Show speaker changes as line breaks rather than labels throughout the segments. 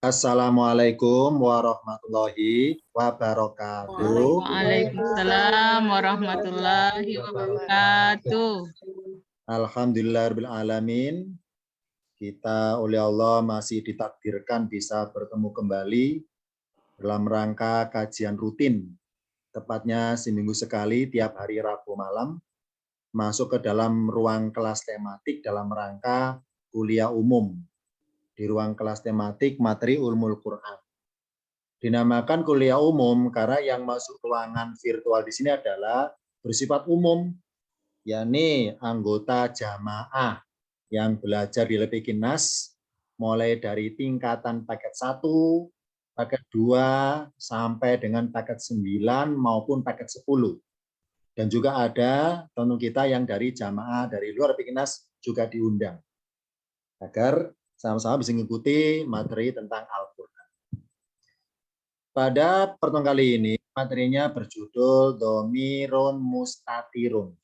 Assalamualaikum warahmatullahi wabarakatuh.
Waalaikumsalam warahmatullahi wabarakatuh.
Alhamdulillahirabbil alamin. Kita oleh Allah masih ditakdirkan bisa bertemu kembali dalam rangka kajian rutin. Tepatnya seminggu sekali tiap hari Rabu malam masuk ke dalam ruang kelas tematik dalam rangka kuliah umum. Di ruang kelas tematik materi Ulumul Quran. Dinamakan kuliah umum karena yang masuk ruangan virtual di sini adalah bersifat umum, yakni anggota jamaah yang belajar di Lepikin Nas mulai dari tingkatan paket 1, paket 2 sampai dengan paket 9 maupun paket 10. Dan juga ada teman kita yang dari jamaah dari luar Lepikin Nas juga diundang agar sama-sama bisa mengikuti materi tentang Al-Quran. Pada pertemuan kali ini, materinya berjudul Domirun Mustatirun.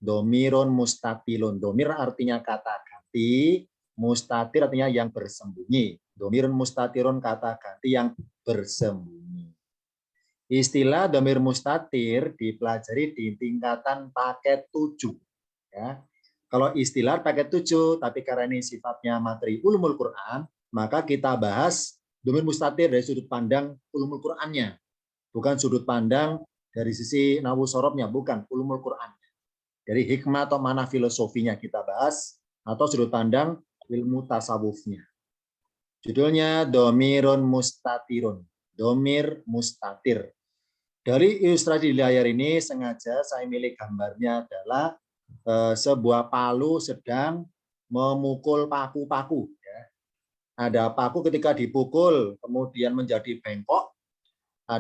Domirun Mustatilun. Domir artinya kata ganti, mustatir artinya yang bersembunyi. Domirun Mustatirun kata ganti yang bersembunyi. Istilah domir mustatir dipelajari di tingkatan paket 7. Ya. Kalau istilah paket 7, tapi karena ini sifatnya materi Ulumul Quran, maka kita bahas domir mustatir dari sudut pandang Ulumul Qurannya. Bukan sudut pandang dari sisi nahu sorobnya, bukan Ulumul Quran. Dari hikmah atau mana filosofinya kita bahas, atau sudut pandang ilmu tasawufnya. Judulnya Domirun Mustatirun. Domir mustatir. Dari ilustrasi di layar ini sengaja saya milih gambarnya adalah sebuah palu sedang memukul paku-paku. Ya. Ada paku ketika dipukul kemudian menjadi bengkok.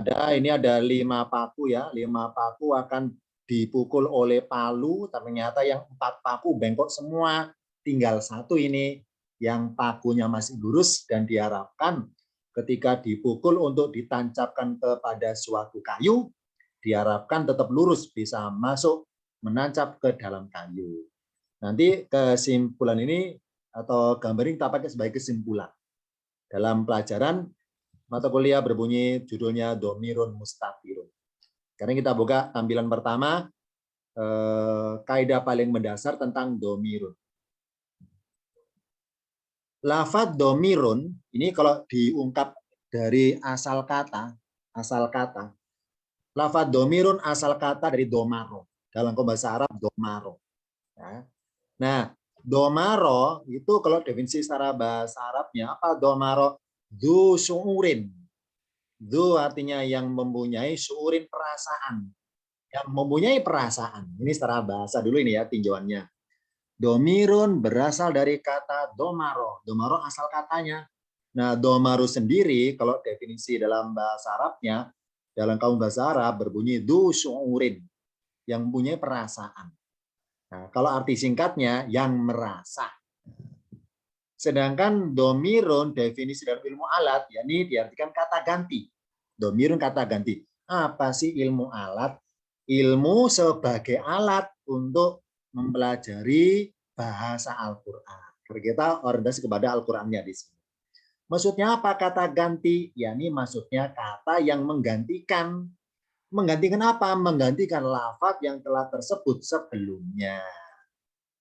Ini ada 5 paku ya, 5 paku akan dipukul oleh palu, tapi ternyata yang 4 paku bengkok semua, tinggal 1 ini yang pakunya masih lurus dan diharapkan ketika dipukul untuk ditancapkan kepada suatu kayu, diharapkan tetap lurus bisa masuk menancap ke dalam kayu. Nanti kesimpulan ini atau gambar ini kita pakai sebagai kesimpulan. Dalam pelajaran mata kuliah berbunyi judulnya Domirun Mustatirun. Sekarang kita buka tampilan pertama, kaidah paling mendasar tentang domirun. Lafadz domirun, ini kalau diungkap dari asal kata, lafadz domirun asal kata dari domaro. Dalam bahasa Arab, domaro. Ya. Nah, domaro itu kalau definisi secara bahasa Arabnya, apa domaro? Du su'urin. Du artinya yang mempunyai, su'urin perasaan. Yang mempunyai perasaan. Ini secara bahasa dulu ini ya tinjauannya. Domirun berasal dari kata domaro. Domaro asal katanya. Nah, domaro sendiri kalau definisi dalam bahasa Arabnya, dalam kaum bahasa Arab berbunyi du syu'urin, yang mempunyai perasaan. Nah, kalau arti singkatnya yang merasa. Sedangkan domirun definisi dalam ilmu alat, yakni diartikan kata ganti. Domirun kata ganti. Apa sih ilmu alat? Ilmu sebagai alat untuk mempelajari bahasa Al-Quran. Kita orientasi kepada Al-Qurannya di sini. Maksudnya apa kata ganti? Yakni maksudnya kata yang menggantikan. Menggantikan apa? Menggantikan lafaz yang telah tersebut sebelumnya.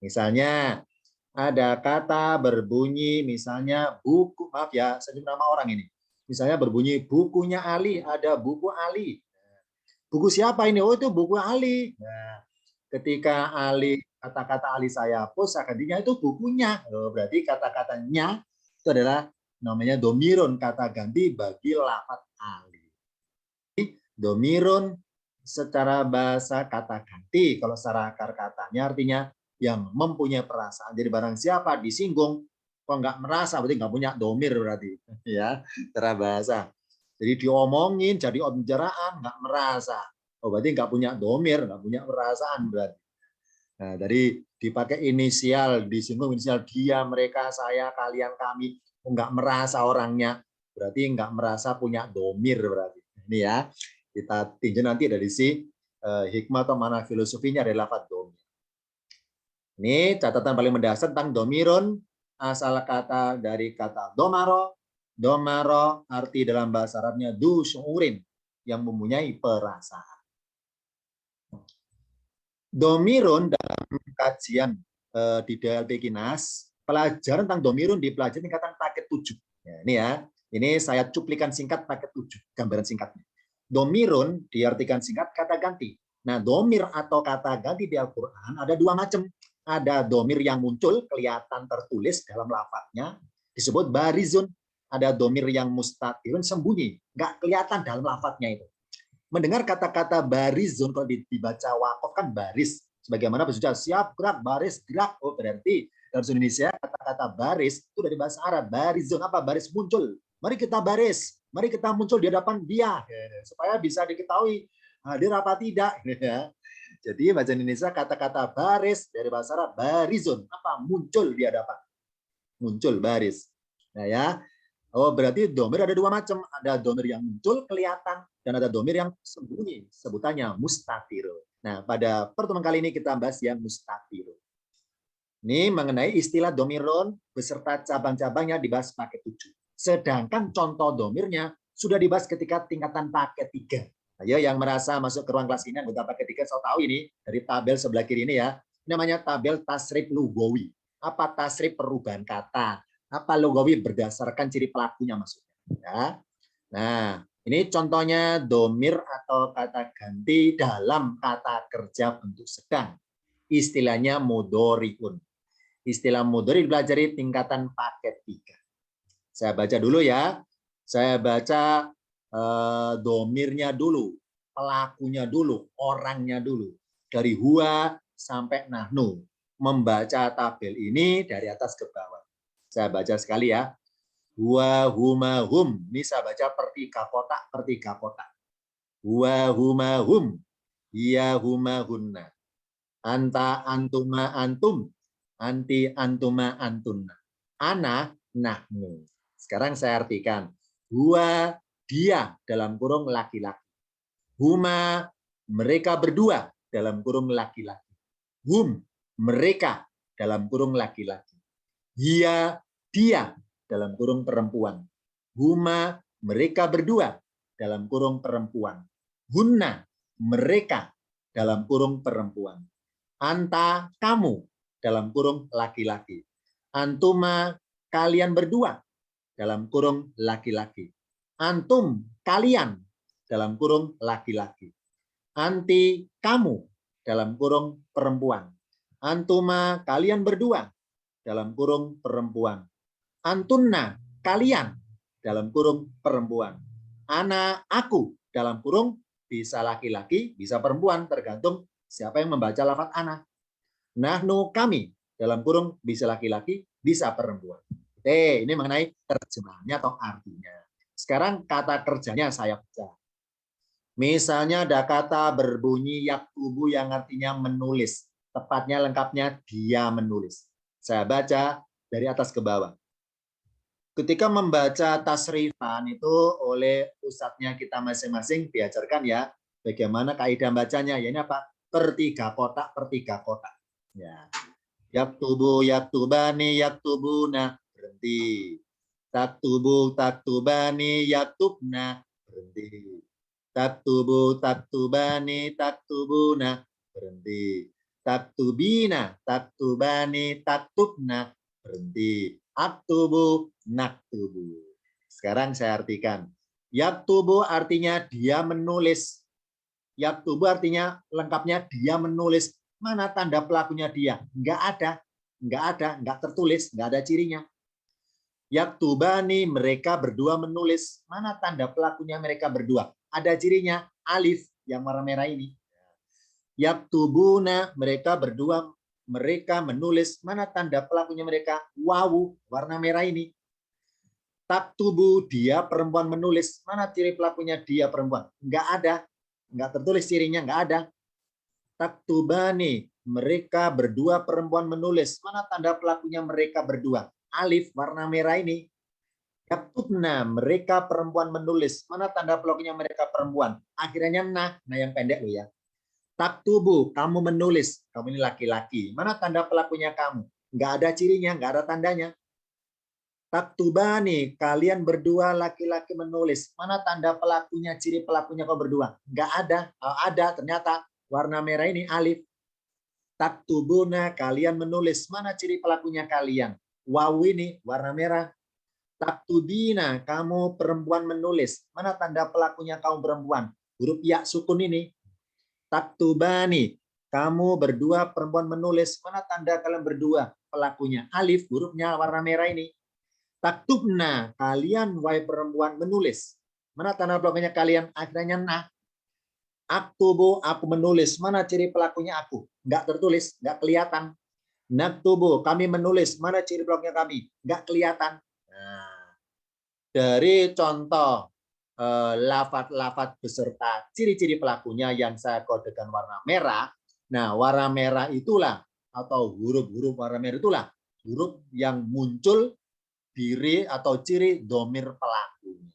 Misalnya ada kata berbunyi misalnya buku, maaf ya, saya nama orang ini. Misalnya berbunyi bukunya Ali, ada buku Ali. Buku siapa ini? Oh, itu buku Ali. Nah, ketika Ali, kata-kata Ali saya hapus, gantinya itu bukunya. Oh, berarti kata-katanya itu adalah namanya domirun, kata ganti bagi lafaz Ali. Domirun secara bahasa kata ganti, kalau secara akar katanya artinya yang mempunyai perasaan. Jadi barang siapa disinggung, kok nggak merasa, berarti nggak punya domir berarti. Ya, secara bahasa. Jadi diomongin, jadi pembicaraan, nggak merasa. Oh, berarti nggak punya domir, nggak punya perasaan berarti. Nah, dari dipakai inisial, disinggung inisial dia, mereka, saya, kalian, kami, nggak merasa orangnya, berarti nggak merasa punya domir berarti. Ini ya, kita tinjau nanti dari si hikmah atau mana filosofinya dari lafadz domir. Ini catatan paling mendasar tentang domirun, asal kata dari kata domaro, Domaro arti dalam bahasa Arabnya du syu'urin, yang mempunyai perasaan. Domirun dalam kajian di DLP Kinas, pelajaran tentang domirun dipelajari tingkatan paket 7. Ya, ini saya cuplikan singkat paket 7, gambaran singkatnya. Domirun diartikan singkat kata ganti. Nah, domir atau kata ganti di Al-Quran ada dua macam. Ada domir yang muncul, kelihatan tertulis dalam lafadznya, disebut barizun. Ada domir yang mustatirun, sembunyi, nggak kelihatan dalam lafadznya itu. Mendengar kata-kata barizun, kalau dibaca wakof kan baris. Sebagaimana bersuara siap, gerak, baris, gerak. Oh, berarti dalam bahasa Indonesia kata-kata baris itu dari bahasa Arab. Barizun apa? Baris muncul. Mari kita baris. Mari kita muncul di hadapan dia. Supaya bisa diketahui hadir apa tidak. Jadi bahasa Indonesia kata-kata baris dari bahasa Arab. Barizun. Apa? Muncul di hadapan. Muncul, baris. Nah ya. Oh, berarti domir ada dua macam. Ada domir yang muncul, kelihatan. Dan ada domir yang sembunyi. Sebutannya mustatirun. Nah, pada pertemuan kali ini kita bahas yang mustatirun. Ini mengenai istilah domirun beserta cabang-cabangnya dibahas paket 7. Sedangkan contoh domirnya sudah dibahas ketika tingkatan paket 3. Ayo yang merasa masuk ke ruang kelas ini, anggota paket 3, saya tahu ini dari tabel sebelah kiri ini ya. Ini namanya tabel tasrif lugawi. Apa tasrif perubahan kata? Apa lugawi berdasarkan ciri pelakunya maksudnya. Ya. Nah, ini contohnya domir atau kata ganti dalam kata kerja bentuk sedang. Istilahnya mudhari'un. Istilah mudhari' dipelajari tingkatan paket 3. Saya baca dulu ya. Saya baca domirnya dulu, pelakunya dulu, orangnya dulu. Dari huwa sampai nahnu. Membaca tabel ini dari atas ke bawah. Saya baca sekali ya. Huwa huma hum. Ini saya baca per 3 kotak, per 3 kotak. Huwa huma hum. Hiya huma hunna. Anta antuma antum. Anti antuma antunna. Ana nahnu. Sekarang saya artikan. Huwa dia dalam kurung laki-laki. Huma mereka berdua dalam kurung laki-laki. Hum mereka dalam kurung laki-laki. Hiya dia dalam kurung perempuan. Huma mereka berdua dalam kurung perempuan. Hunna mereka dalam kurung perempuan. Anta kamu dalam kurung laki-laki. Antuma kalian berdua dalam kurung laki-laki. Antum kalian dalam kurung laki-laki. Anti kamu dalam kurung perempuan. Antuma kalian berdua dalam kurung perempuan. Antunna kalian dalam kurung perempuan. Ana aku dalam kurung bisa laki-laki, bisa perempuan, tergantung siapa yang membaca lafaz ana. Nahnu kami dalam kurung bisa laki-laki, bisa perempuan. Ini mengenai terjemahannya atau artinya. Sekarang kata kerjanya saya baca. Misalnya ada kata berbunyi yaktubu yang artinya menulis. Tepatnya lengkapnya dia menulis. Saya baca dari atas ke bawah. Ketika membaca tasrifan itu oleh ustadznya kita masing-masing diajarkan ya bagaimana kaidah bacanya. Ya ini apa? Per 3 kotak, per 3 kotak. Ya. Yaktubu, yaktubani, yaktubuna, berhenti. Taktubu, taktubani, yaktubna, berhenti. Taktubu, taktubani, taktubuna, berhenti. Taktubina, taktubani, taktubna, berhenti. Aktubu, naktubu. Sekarang saya artikan. Yaktubu artinya dia menulis. Yaktubu artinya lengkapnya dia menulis. Mana tanda pelakunya dia? Enggak ada. Enggak ada, enggak tertulis, enggak ada cirinya. Yaktubani mereka berdua menulis. Mana tanda pelakunya mereka berdua? Ada cirinya, alif yang warna merah ini. Yaktubuna mereka berdua mereka menulis. Mana tanda pelakunya mereka? Wawu warna merah ini. Taktubu dia perempuan menulis. Mana ciri pelakunya dia perempuan? Enggak ada. Enggak tertulis cirinya, enggak ada. Taktubani mereka berdua perempuan menulis. Mana tanda pelakunya mereka berdua? Alif warna merah ini. Yaktubna mereka perempuan menulis. Mana tanda pelakunya mereka perempuan? Akhirnya nah yang pendek loh ya. Taktubu kamu menulis. Kamu ini laki-laki. Mana tanda pelakunya kamu? Enggak ada cirinya, enggak ada tandanya. Taktubani, kalian berdua laki-laki menulis. Mana tanda pelakunya, ciri pelakunya kau berdua? Enggak ada. Oh, ada, ternyata warna merah ini alif. Taktubuna, kalian menulis. Mana ciri pelakunya kalian? Waw ini warna merah. Taktubina, kamu perempuan menulis. Mana tanda pelakunya kaum perempuan? Huruf ya sukun ini. Taktubani, kamu berdua perempuan menulis. Mana tanda kalian berdua? Pelakunya alif, hurufnya warna merah ini. Taktubna, kalian wahai perempuan menulis. Mana tanda pelakunya kalian? Akhirnya nah. Aktubu, aku menulis. Mana ciri pelakunya aku? Enggak tertulis, enggak kelihatan. Naktubu, kami menulis. Mana ciri pelakunya kami? Enggak kelihatan. Nah, dari contoh lafat-lafat beserta ciri-ciri pelakunya yang saya kodekan warna merah. Nah, warna merah itulah atau huruf-huruf warna merah itulah huruf yang muncul diri atau ciri domir pelakunya.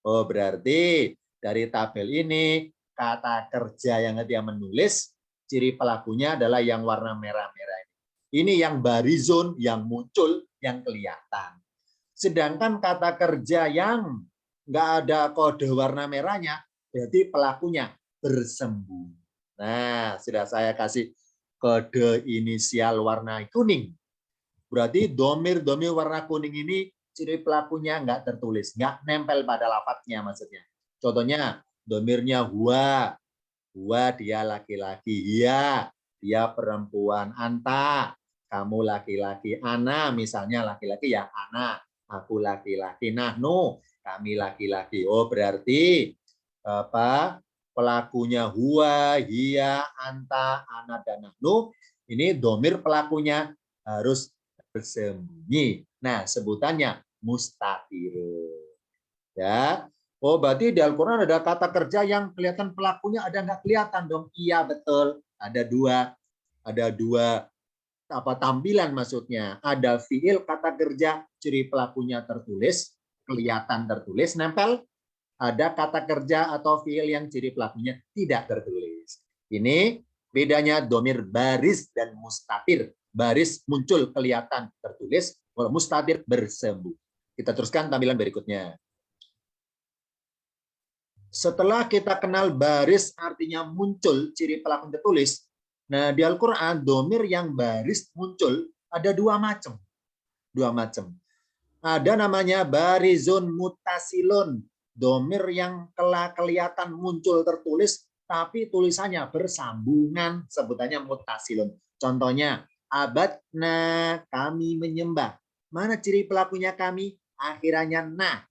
Oh, berarti dari tabel ini kata kerja yang dia menulis ciri pelakunya adalah yang warna merah-merah ini. Ini yang barizon, yang muncul, yang kelihatan. Sedangkan kata kerja yang nggak ada kode warna merahnya, berarti pelakunya bersembunyi. Nah, sudah saya kasih kode inisial warna kuning. Berarti domir-domir warna kuning ini ciri pelakunya nggak tertulis, nggak nempel pada lafadznya maksudnya. Contohnya, domirnya huwa, huwa dia laki-laki, hiya, dia perempuan, anta, kamu laki-laki, ana, misalnya laki-laki ya ana, aku laki-laki, nahnu, kami laki-laki. Oh, berarti apa? Pelakunya huwa, hiya, anta, ana, dan nahnu. Ini domir pelakunya harus bersembunyi. Nah, sebutannya mustatir. Ya. Oh, berarti di Al-Qur'an ada kata kerja yang kelihatan pelakunya ada nggak kelihatan dong? Iya, betul. Ada dua apa tampilan maksudnya. Ada fiil kata kerja ciri pelakunya tertulis, kelihatan tertulis, nempel. Ada kata kerja atau fiil yang ciri pelakunya tidak tertulis. Ini bedanya domir baris dan mustatir. Baris muncul kelihatan tertulis, kalau mustatir bersembunyi. Kita teruskan tampilan berikutnya. Setelah kita kenal baris artinya muncul ciri pelaku tertulis. Nah, di Al-Qur'an domir yang baris muncul ada dua macam. Ada namanya barizun mutasilun, domir yang kelihatan muncul tertulis tapi tulisannya bersambungan, sebutannya mutasilun. Contohnya, abadna, kami menyembah. Mana ciri pelakunya kami? Akhirannya nah.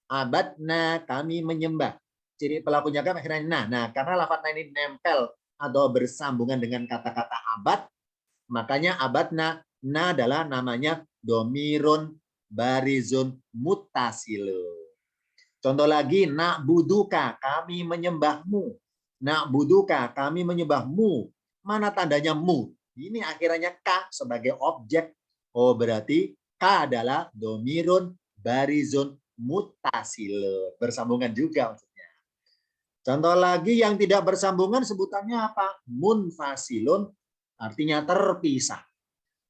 Abadna, kami menyembah. Ciri pelakunya kami akhirnya nah. Nah, karena lafadznya ini nempel atau bersambungan dengan kata-kata abad, makanya abadna, na adalah namanya domirun barizun mutasilun. Contoh lagi, nak buduka, kami menyembahmu. Nak buduka, kami menyembahmu. Mana tandanya mu? Ini akhirnya k sebagai objek. Oh, berarti k adalah domirun barizun mutasilun. Bersambungan juga maksudnya. Contoh lagi yang tidak bersambungan sebutannya apa? Munfasilun, artinya terpisah.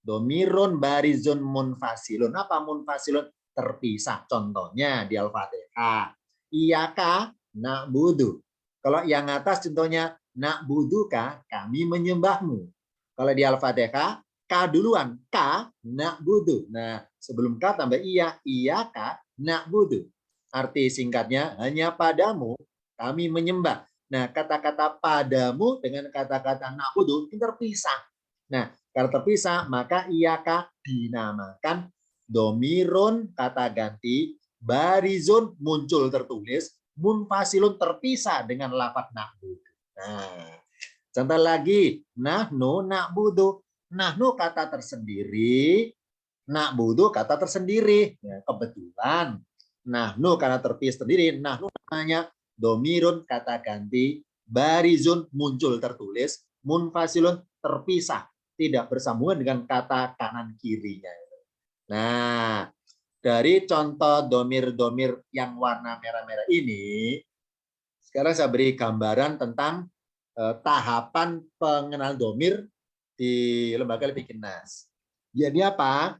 Domirun barizun munfasilun. Apa munfasilun? Terpisah. Contohnya di Al-Fatihah. Iyaka na'budu. Kalau yang atas contohnya na'buduka, kami menyembahmu. Kalau di Al-Fatihah, ka duluan. Ka na'budu. Nah, sebelum ka tambah iya. Iyaka na'budu. Arti singkatnya, hanya padamu kami menyembah. Nah, kata-kata padamu dengan kata-kata na'budu itu terpisah. Nah, karena terpisah, maka iyaka dinamakan domirun kata ganti, barizun muncul tertulis, munfasilun terpisah dengan lafadz na'budu. Nah, contoh lagi, nahnu na'budu. Nahnu kata tersendiri, na'budu kata tersendiri. Ya, kebetulan nahnu karena terpisah sendiri, nahnu namanya domirun kata ganti, barizun muncul tertulis, munfasilun terpisah, tidak bersambungan dengan kata kanan kirinya. Nah, dari contoh domir-domir yang warna merah-merah ini, sekarang saya beri gambaran tentang tahapan pengenal domir di lembaga Bikin Nas. Jadi apa?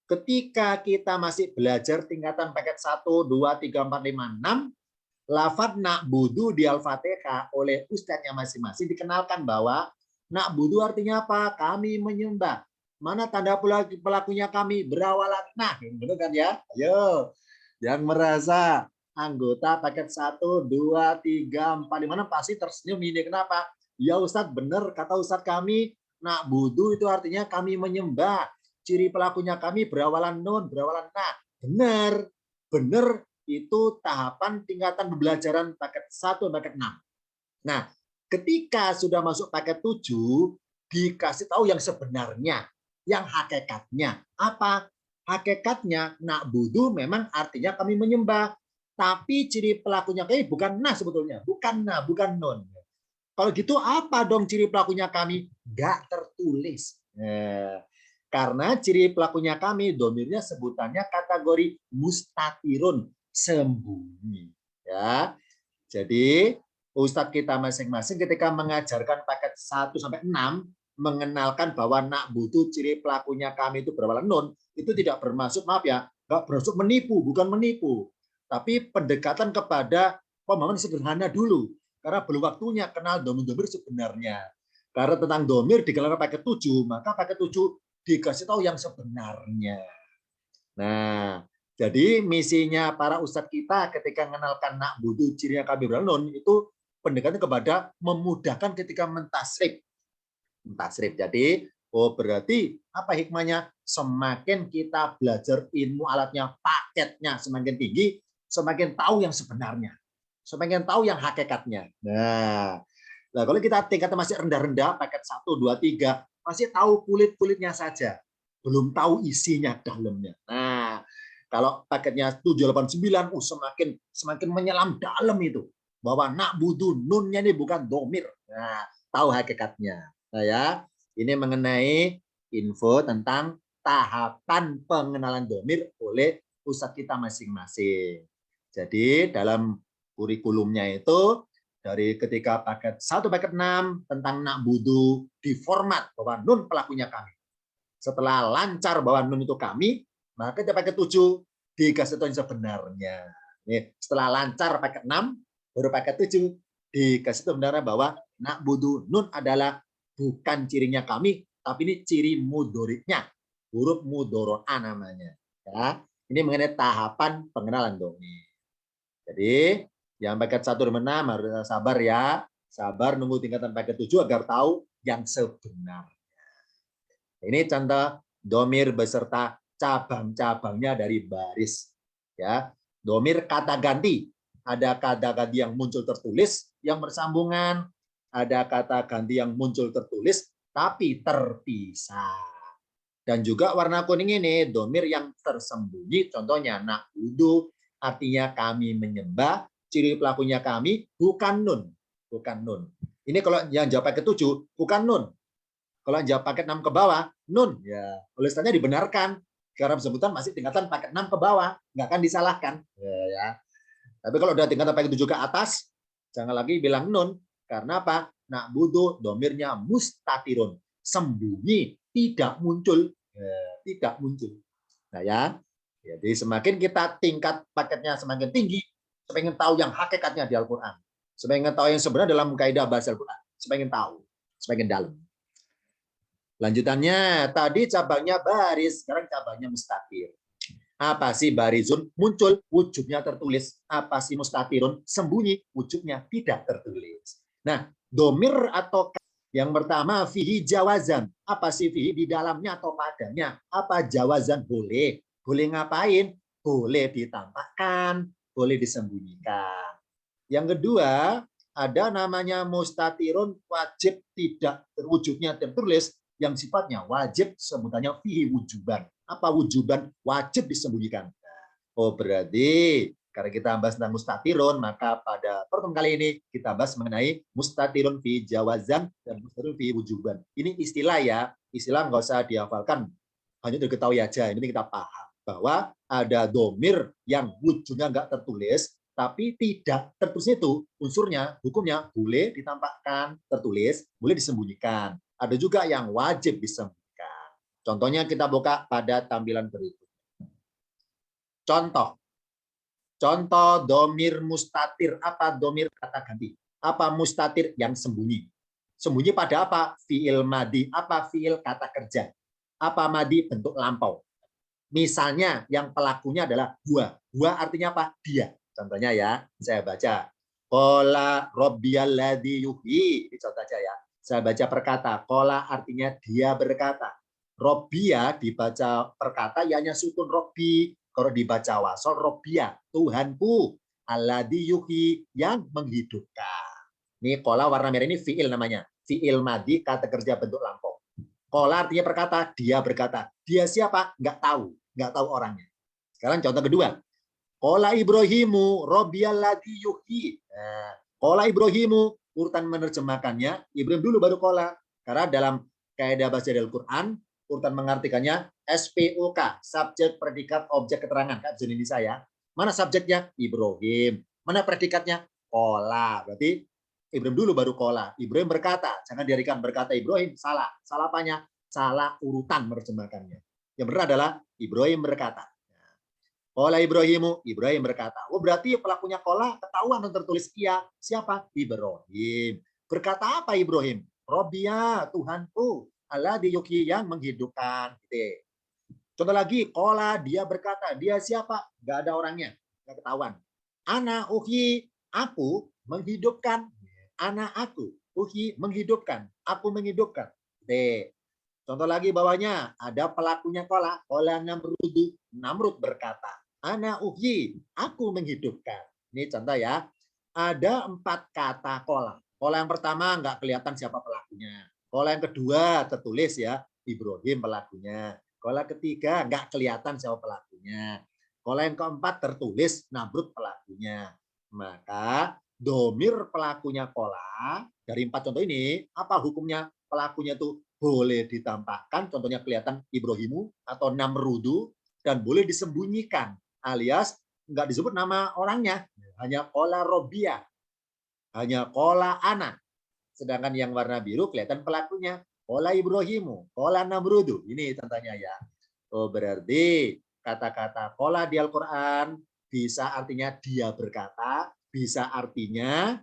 ketika kita masih belajar tingkatan paket 1, 2, 3, 4, 5, 6, lafadz na'budu di Al-Fatihah oleh ustadznya masing-masing dikenalkan bahwa na'budu artinya apa? Kami menyembah. Mana tanda pelakunya kami? Berawalan. Nah, gitu kan ya? Ayo, yang merasa anggota paket 1, 2, 3, 4, 5, 6 pasti tersenyum ini. Kenapa? Ya Ustadz, benar kata Ustadz kami, na'budu itu artinya kami menyembah. Ciri pelakunya kami berawalan nun, berawalan nah. Benar, benar itu tahapan tingkatan pembelajaran paket 1 paket 6. Nah, ketika sudah masuk paket 7, dikasih tahu yang sebenarnya, yang hakikatnya. Apa? Hakikatnya na'budu memang artinya kami menyembah. Tapi ciri pelakunya kami bukan nah sebetulnya. Bukan nah, bukan non. Kalau gitu apa dong ciri pelakunya kami? Nggak tertulis. Karena ciri pelakunya kami, domirnya sebutannya kategori mustatirun, sembunyi. Ya, jadi Ustadz kita masing-masing ketika mengajarkan paket 1 sampai 6 mengenalkan bahwa na'budu ciri pelakunya kami itu berawalan nun, itu tidak bermaksud, maaf ya, nggak bermaksud menipu, bukan menipu. Tapi pendekatan kepada pemahaman sederhana dulu. Karena belum waktunya kenal domir-domir sebenarnya. Karena tentang domir dikenalkan paket 7, maka paket 7 dikasih tahu yang sebenarnya. Nah, jadi misinya para ustadz kita ketika mengenalkan na'budu cirinya kami berawalan nun itu pendekatan kepada memudahkan ketika mentasrif. Jadi, oh berarti apa hikmahnya? Semakin kita belajar ilmu alatnya, paketnya semakin tinggi, semakin tahu yang sebenarnya. Semakin tahu yang hakikatnya. Nah, kalau kita tingkatnya masih rendah-rendah, paket 1, 2, 3, masih tahu kulit-kulitnya saja. Belum tahu isinya dalamnya. Nah, kalau paketnya 7, 8, 9, semakin menyelam dalam itu. Bahwa na'budu, nunnya ini bukan domir. Nah, tahu hakikatnya. Nah ya, ini mengenai info tentang tahapan pengenalan domir oleh ustadz kita masing-masing. Jadi dalam kurikulumnya itu dari ketika paket 1 paket 6 tentang na'budu di format bahwa nun pelakunya kami. Setelah lancar bahwa nun itu kami, maka kita paket 7 dikasih tahu yang sebenarnya. Setelah lancar paket 6, baru paket 7 dikasih tahu sebenarnya bahwa na'budu nun adalah bukan cirinya kami, tapi ini ciri mudoriknya, huruf mudoro'a namanya. Ya, ini mengenai tahapan pengenalan domir. Jadi yang paket 1 dan 6 harus sabar ya. Sabar nunggu tingkatan paket 7 agar tahu yang sebenarnya. Ini contoh domir beserta cabang-cabangnya dari baris. Ya, domir kata ganti. Ada kata ganti yang muncul tertulis yang bersambungan. Ada kata ganti yang muncul tertulis tapi terpisah. Dan juga warna kuning ini domir yang tersembunyi. Contohnya na'budu artinya kami menyembah, ciri pelakunya kami bukan nun, bukan nun. Ini kalau yang jawab paket 7 bukan nun. Kalau yang jawab paket 6 ke bawah nun, ya oleh sebabnya dibenarkan karena sebutan masih tingkatan paket 6 ke bawah, nggak akan disalahkan. Ya. Tapi kalau udah tingkatan paket 7 ke atas, jangan lagi bilang nun karena apa? Na'budu domirnya mustatirun, sembunyi, tidak muncul, tidak muncul. Nah ya, jadi semakin kita tingkat paketnya semakin tinggi, semakin tahu yang hakikatnya di Al-Quran. Semakin tahu yang sebenarnya dalam kaidah bahasa Al-Quran. Semakin tahu, semakin dalam. Lanjutannya, tadi cabangnya baris, sekarang cabangnya mustatir. Apa sih barizun? Muncul, wujudnya tertulis. Apa sih mustatirun? Sembunyi, wujudnya tidak tertulis. Nah, domir atau yang pertama, fihi jawazan. Apa sih fihi? Di dalamnya atau padanya? Apa jawazan? Boleh. Boleh ngapain? Boleh ditampakkan, boleh disembunyikan. Yang kedua, ada namanya mustatirun, wajib tidak wujudnya tertulis, yang sifatnya wajib, sebutannya fihi wujuban. Apa wujuban? Wajib disembunyikan. Oh berarti karena kita bahas tentang mustatirun, maka pada pertemuan kali ini kita bahas mengenai mustatirun fi jawazan dan mustatirun fi wujuban. Ini istilah ya, istilah nggak usah dihafalkan, hanya diketahui aja. Ini kita paham bahwa ada domir yang wujudnya nggak tertulis, tapi tidak tertulis itu unsurnya, hukumnya boleh ditampakkan tertulis, boleh disembunyikan. Ada juga yang wajib disembunyikan. Contohnya kita buka pada tampilan berikut. Contoh domir mustatir. Apa domir kata ganti? Apa mustatir? Yang sembunyi. Sembunyi pada apa? Fiil madi. Apa fiil kata kerja? Apa madi? Bentuk lampau. Misalnya yang pelakunya adalah huwa. Huwa artinya apa? Dia. Contohnya ya, saya baca. Qala rabbiyalladzi yuhyi. Ini contoh aja ya. Saya baca perkata. Qala artinya dia berkata. Robbia dibaca perkata, ianya sukun robbi. Kalau dibaca wasol, robbia, Tuhanku. Alladzi yuhyi, yang menghidupkan. Ini qala warna merah ini fiil namanya. Fiil madi, kata kerja bentuk lampau. Qala artinya berkata, dia berkata. Dia siapa? Nggak tahu orangnya. Sekarang contoh kedua. Qala Ibrahimu rabbiyalladzi yuhyi. Nah, qala Ibrahimu, urutan menerjemahkannya Ibrahim dulu baru qala. Karena dalam kaidah bahasa Al-Qur'an, urutan mengartikannya SPOK, subjek, predikat, objek, keterangan. Kan Indonesia ya. Mana subjeknya? Ibrahim. Mana predikatnya? Qala. Berarti Ibrahim dulu baru qala. Ibrahim berkata, jangan diartikan berkata Ibrahim, salah. Salah apanya? Salah urutan menerjemahkannya. Yang benar adalah Ibrahim berkata. Qala Ibrahimu, Ibrahim berkata. Oh, berarti pelakunya qala ketahuan dan tertulis iya. Siapa? Ibrahim. Berkata apa Ibrahim? Robbia, Tuhanku. Alladzi yuhyi, yang menghidupkan. Gitu. Contoh lagi, qala dia berkata. Dia siapa? Enggak ada orangnya, enggak ketahuan. Ana uhyi, aku menghidupkan. Ana aku uhyi, menghidupkan. Aku menghidupkan. Gitu. Contoh lagi bawahnya, ada pelakunya qala. Qala Namrudu, Namrud berkata. Ana uhyi, aku menghidupkan. Ini contoh ya. Ada 4 kata qala. Qala yang pertama nggak kelihatan siapa pelakunya. Qala yang kedua tertulis ya, Ibrahim pelakunya. Qala ketiga nggak kelihatan siapa pelakunya. Qala yang keempat tertulis Namrud pelakunya. Maka domir pelakunya qala dari 4 contoh ini, apa hukumnya? Pelakunya itu boleh ditampakkan, contohnya kelihatan Ibrahimu atau Namrudu, dan boleh disembunyikan, alias nggak disebut nama orangnya, hanya qala robbia, hanya qala ana. Sedangkan yang warna biru kelihatan pelakunya, qala Ibrahimu, qala Namrudu. Ini contohnya ya. Oh, berarti kata-kata qala di Al-Qur'an bisa artinya dia berkata, bisa artinya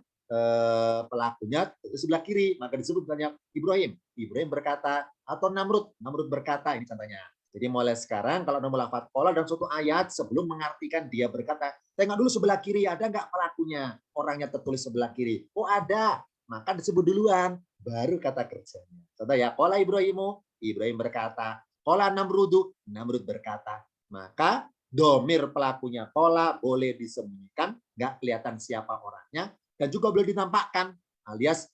pelakunya sebelah kiri, maka disebut misalnya Ibrahim. Ibrahim berkata, atau Namrud. Namrud berkata, ini contohnya. Jadi mulai sekarang kalau nemu lafaz qala dalam suatu ayat, sebelum mengartikan dia berkata, tengok dulu sebelah kiri, ada nggak pelakunya? Orangnya tertulis sebelah kiri. Oh ada, maka disebut duluan, baru kata kerjanya. Contoh ya, qala Ibrahimu, Ibrahim berkata. Qala Namrudu, Namrud berkata. Maka domir pelakunya qala boleh disembunyikan, nggak kelihatan siapa orangnya, dan juga boleh ditampakkan, alias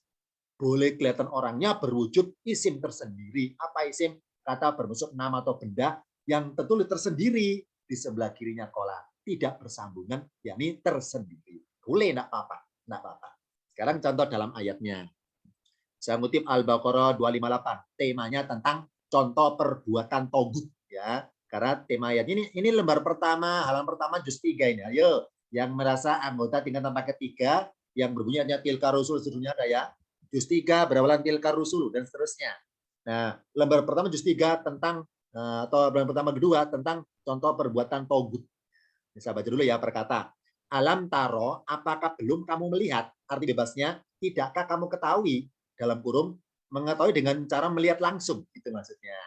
boleh kelihatan orangnya berwujud isim tersendiri. Apa isim? Kata bermaksud nama atau benda yang tertulis tersendiri di sebelah kirinya qala, tidak bersambungan, yakni tersendiri. Boleh, enggak apa-apa, enggak apa-apa. Sekarang contoh dalam ayatnya. Saya ngutip Al-Baqarah 258. Temanya tentang contoh perbuatan togut ya. Karena tema ayat ini lembar pertama, halaman pertama juz 3 ini. Ayo, yang merasa anggota tingkatan paket 3 yang berbunyi hanya tilka rusul seluruhnya ada ya. Juz 3 berawalan tilka rusul dan seterusnya. Nah, lembar pertama juz 3 tentang atau lembar pertama kedua tentang contoh perbuatan togut. Bisa baca dulu ya perkata. Alam taro, apakah belum kamu melihat? Arti bebasnya, tidakkah kamu ketahui? Dalam kurung, mengetahui dengan cara melihat langsung. Itu maksudnya.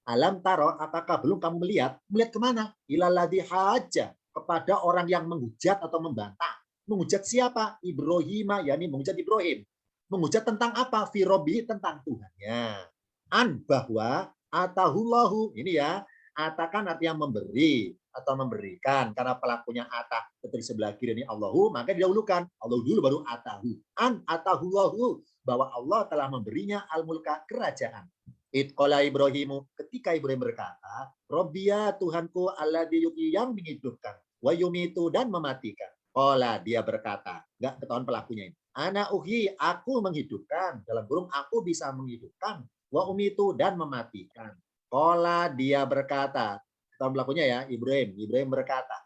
Alam taro, apakah belum kamu melihat? Melihat kemana? Ilalladzi haja. Kepada orang yang menghujat atau membantah. Menghujat siapa? Ibrahim, yakni menghujat Ibrahim. Menghujat tentang apa? Firobi, tentang Tuhannya. An, bahwa atahullahu. Ini ya, atakan artinya memberi atau memberikan, karena pelakunya ata betul di sebelah kiri ini Allahu, maka didahulukan Allah dulu baru atahu. An atahullahu, bahwa Allah telah memberinya al-mulka, kerajaan. Itqala Ibrahimu, ketika Ibrahim berkata, Robbia, Tuhanku alladzi yuhyi, yang menghidupkan, wa yumitu, dan mematikan. Qala, dia berkata, enggak ketahuan pelakunya ini. Ana uhyi, aku menghidupkan, dalam kurung aku bisa menghidupkan, wa umitu, dan mematikan. Qala, dia berkata, tahun pelakunya ya, Ibrahim berkata,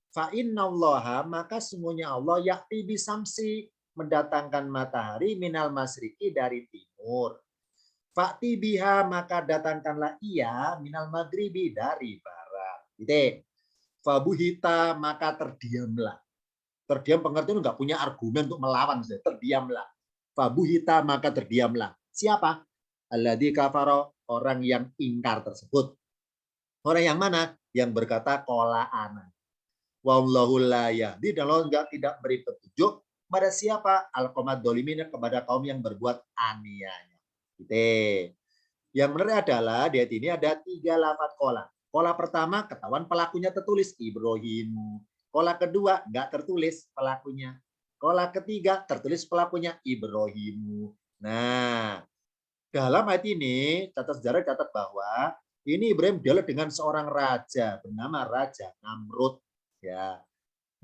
fa innallaha, maka sungguhnya Allah yakti bisamsi, mendatangkan matahari minal masriki, dari timur. Fa'ti biha, maka datangkanlah ia minal maghribi, dari barat. Gitu. Fabuhita, maka terdiamlah. Terdiam pengertian nggak punya argumen untuk melawan. Terdiamlah. Fabuhita, maka terdiamlah. Siapa? Alladzi kafaro, orang yang ingkar tersebut. Orang yang mana? Yang berkata kola ana. Wallahu la yahdi, dan Allah enggak tidak beri petunjuk pada siapa? Al-qomad dolimina, kepada kaum yang berbuat aniaya. Gitu. Yang benar adalah di ayat ini ada 3 lafaz kola. Kola pertama ketahuan pelakunya tertulis Ibrahim. Kola kedua enggak tertulis pelakunya. Kola ketiga tertulis pelakunya Ibrahim. Nah, dalam ayat ini catat sejarah catat bahwa ini Ibrahim dialog dengan seorang raja bernama Raja Namrud. Ya.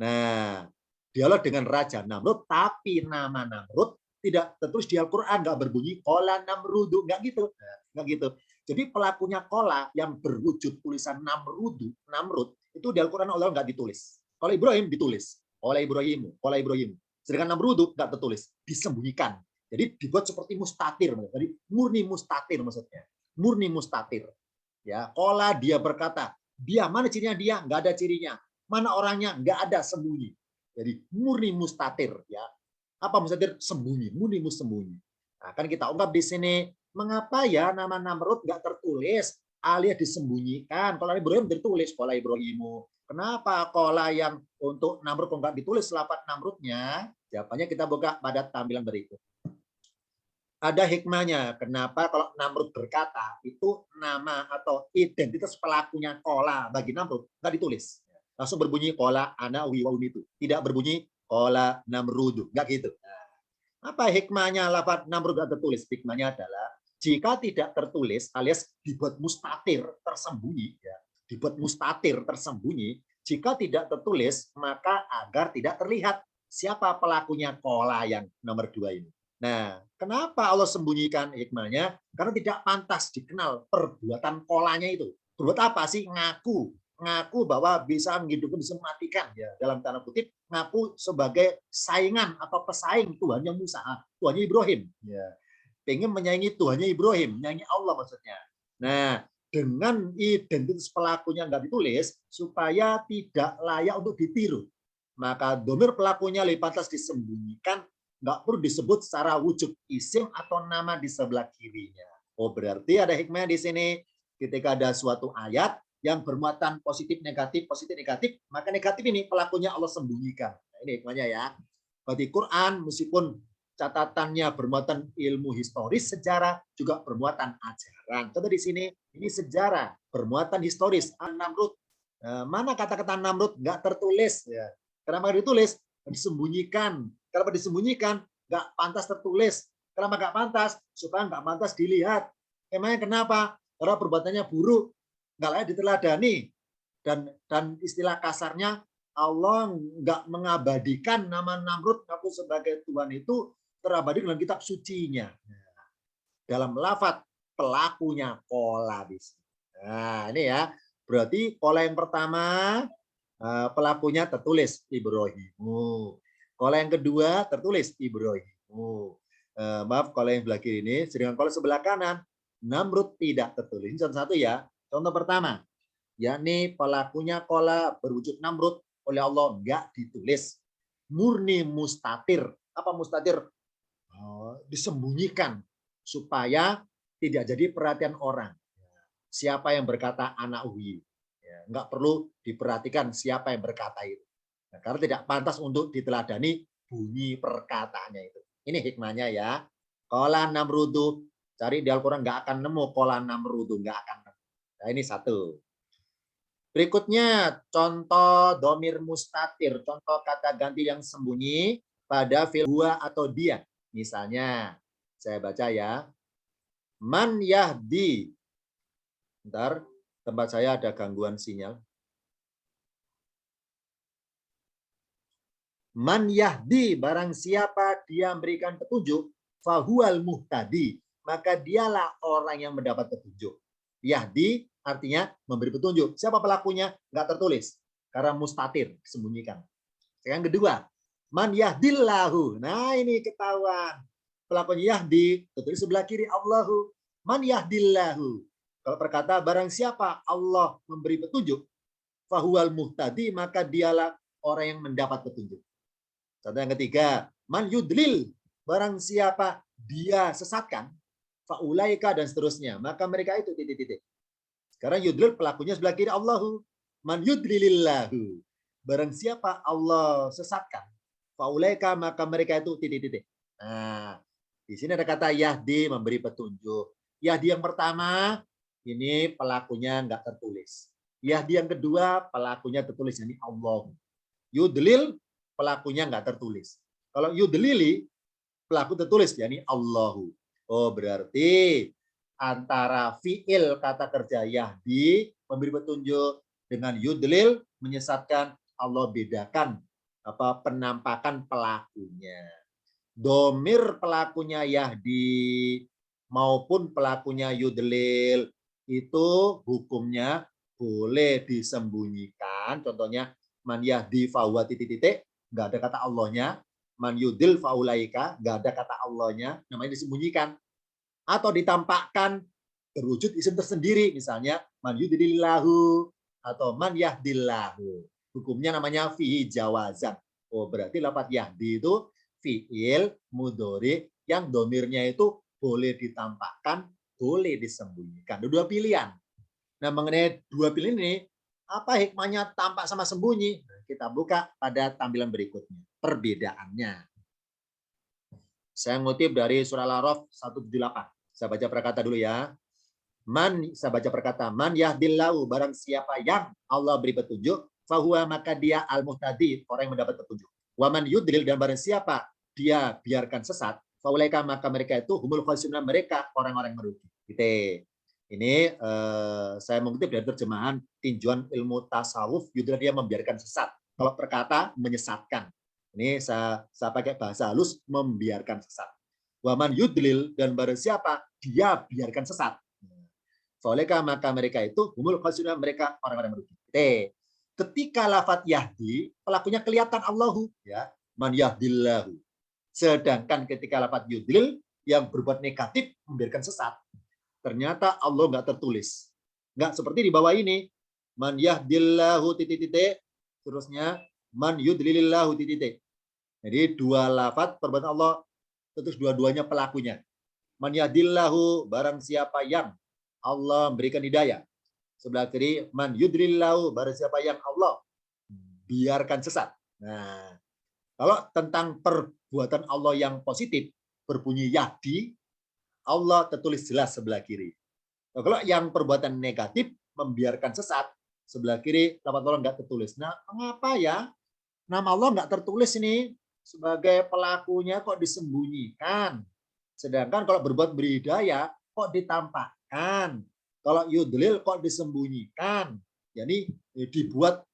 Nah, dialog dengan Raja Namrud, tapi nama Namrud tidak tertulis di Al-Quran, nggak berbunyi kola Namrudu, nggak gitu, nggak gitu. Jadi pelakunya kola yang berwujud tulisan Namrud itu di Al-Quran Allah nggak ditulis. Kalau Ibrahim ditulis, oleh Ibrahim. Sedangkan Namrudu nggak tertulis, disembunyikan. Jadi dibuat seperti mustatir, jadi murni mustatir maksudnya, murni mustatir. Ya, kola dia berkata, dia mana cirinya dia? Nggak ada cirinya. Mana orangnya? Nggak ada, sembunyi. Jadi murni mustatir, ya. Apa mustatir? Sembunyi, murni sembunyi. Nah, kan kita ungkap di sini, mengapa ya nama Namrud nggak tertulis alias disembunyikan? Kalau Ibrahim tertulis, kola Ibrahimu. Kenapa kola yang untuk Namrud kok nggak ditulis lafaz Namrudnya? Jawabannya kita buka pada tampilan berikut. Ada hikmahnya. Kenapa kalau Namrud berkata itu nama atau identitas pelakunya kola bagi Namrud nggak ditulis, langsung berbunyi kola ana wi wa itu, tidak berbunyi kola Namrudu, nggak gitu. Nah, apa hikmahnya lafaz Namrud nggak tertulis? Hikmahnya adalah jika tidak tertulis alias dibuat mustatir tersembunyi, ya, dibuat mustatir tersembunyi. Jika tidak tertulis maka agar tidak terlihat siapa pelakunya kola yang nomor 2 ini. Nah, kenapa Allah sembunyikan? Hikmahnya karena tidak pantas dikenal perbuatan kolanya itu. Berbuat apa sih? Ngaku bahwa bisa menghidupkan, bisa mematikan, ya, dalam tanda kutip ngaku sebagai saingan atau pesaing Tuhannya Musa, Tuhannya Ibrahim, ya. Pengen menyaingi Tuhannya Ibrahim, menyaingi Allah maksudnya. Nah, dengan identitas pelakunya nggak ditulis supaya tidak layak untuk ditiru, maka domir pelakunya lebih pantas disembunyikan, nggak perlu disebut secara wujud isim atau nama di sebelah kirinya. Oh, berarti ada hikmah di sini. Ketika ada suatu ayat yang bermuatan positif negatif, maka negatif ini pelakunya Allah sembunyikan. Nah, ini hikmahnya ya. Berarti Quran meskipun catatannya bermuatan ilmu historis, sejarah juga bermuatan ajaran. Contoh di sini, ini sejarah bermuatan historis. Namrud, mana kata-kata Namrud nggak tertulis, ya. Kenapa ditulis? Disembunyikan. Kenapa disembunyikan? Nggak pantas tertulis. Kenapa nggak pantas? Supaya nggak pantas dilihat. Emangnya kenapa? Karena perbuatannya buruk, nggak layak diteladani. Dan istilah kasarnya, Allah nggak mengabadikan nama Namrud aku sebagai Tuhan itu terabadi dalam kitab sucinya. Dalam lafaz pelakunya kola. Nah, ini ya. Berarti kola yang pertama pelakunya tertulis Ibrahimu. Kalau yang kedua tertulis Ibrahimu. Maaf kalau yang sebelah kiri ini, sedangkan kalau sebelah kanan Namrud tidak tertulis. Ini contoh satu ya. Contoh pertama, yakni pelakunya kola berwujud Namrud oleh Allah enggak ditulis. Murni mustatir. Apa mustatir? Disembunyikan supaya tidak jadi perhatian orang. Siapa yang berkata anak uhi? Nggak perlu diperhatikan siapa yang berkata itu. Nah, karena tidak pantas untuk diteladani bunyi perkataannya itu. Ini hikmahnya ya. Kola Namrudu, cari di Al-Quran nggak akan nemu kola Namrudu, nggak akan nemu. Nah, ini satu. Berikutnya contoh domir mustatir, contoh kata ganti yang sembunyi pada fi'il huwa atau dia. Misalnya, saya baca ya. Man yahdi. Bentar, tempat saya ada gangguan sinyal. Man yahdi, barang siapa dia memberikan petunjuk, fahual muhtadi, maka dialah orang yang mendapat petunjuk. Yahdi artinya memberi petunjuk. Siapa pelakunya? Nggak tertulis. Karena mustatir, disembunyikan. Yang kedua, man yahdillahu. Nah, ini ketahuan. Pelakunya Yahdi, tertulis sebelah kiri Allahu. Man yahdillahu. Kalau perkata barang siapa Allah memberi petunjuk, fahuwal muhtadi, maka dialah orang yang mendapat petunjuk. Contoh yang ketiga, man yudlil, barang siapa dia sesatkan, faulaika dan seterusnya, maka mereka itu titik-titik. Sekarang yudlil pelakunya sebelah kiri Allahu, man yudlilillahu, barang siapa Allah sesatkan, faulaika maka mereka itu titik-titik. Nah, di sini ada kata Yahdi, memberi petunjuk. Yahdi yang pertama ini pelakunya nggak tertulis. Yahdi yang kedua pelakunya tertulis, ini Allah. Yudlil pelakunya nggak tertulis. Kalau yudlili pelaku tertulis, yakni Allahu. Oh, berarti antara fiil kata kerja Yahdi memberi petunjuk dengan yudlil menyesatkan, Allah bedakan apa penampakan pelakunya. Domir pelakunya Yahdi maupun pelakunya yudlil itu hukumnya boleh disembunyikan. Contohnya man yahdi fahuwa titik-titik, nggak ada kata Allahnya. Man yudil faulaika, nggak ada kata Allahnya, namanya disembunyikan. Atau ditampakkan berwujud isim tersendiri, misalnya man yudilillahu atau man yahdillahu. Hukumnya namanya fihi jawazan. Oh, berarti lafaz yahdi itu fiil mudhari yang domirnya itu boleh ditampakkan, boleh disembunyikan. Ada dua pilihan. Nah, mengenai dua pilihan ini, apa hikmahnya tampak sama sembunyi? Kita buka pada tampilan berikutnya. Perbedaannya. Saya ngutip dari surah Al-A'raf 178. Saya baca perkata dulu ya. Saya baca perkata, man yahdillahu, barang siapa yang Allah beri petunjuk, fahuwa maka dia al-muhtadi, orang yang mendapat petunjuk. Waman yudlil, dan barang siapa dia biarkan sesat, faulaika maka mereka itu humul khasirun, mereka orang-orang merugi. Gitu. Ini saya mengutip dari terjemahan tinjauan ilmu tasawuf, yudlil dia membiarkan sesat. Kalau perkata menyesatkan. Ini saya pakai bahasa halus, membiarkan sesat. Waman yudlil, dan barang siapa dia biarkan sesat. Faulaika maka mereka itu humul khasirun, mereka orang-orang merugi. Ketika lafaz yahdi, pelakunya kelihatan Allahu, ya, man yahdillahu. Sedangkan ketika lafaz yudlil yang berbuat negatif membiarkan sesat, ternyata Allah nggak tertulis. Nggak seperti di bawah ini, man yahdillahu titik-titik, terusnya man yudlilillahu titik-titik. Jadi dua lafaz perbuatan Allah, terus dua-duanya pelakunya. Man yahdillahu, barang siapa yang Allah memberikan hidayah. Sebelah kiri, man yudlillahu, barang siapa yang Allah biarkan sesat. Nah, kalau tentang perbuatan Allah yang positif, berbunyi yahdi, Allah tertulis jelas sebelah kiri. Kalau yang perbuatan negatif, membiarkan sesat, sebelah kiri, lafaz Allah nggak tertulis. Nah, mengapa ya nama Allah nggak tertulis ini sebagai pelakunya kok disembunyikan? Sedangkan kalau berbuat berhidayah, kok ditampakkan? Kalau yudlil kok disembunyikan? Jadi dibuat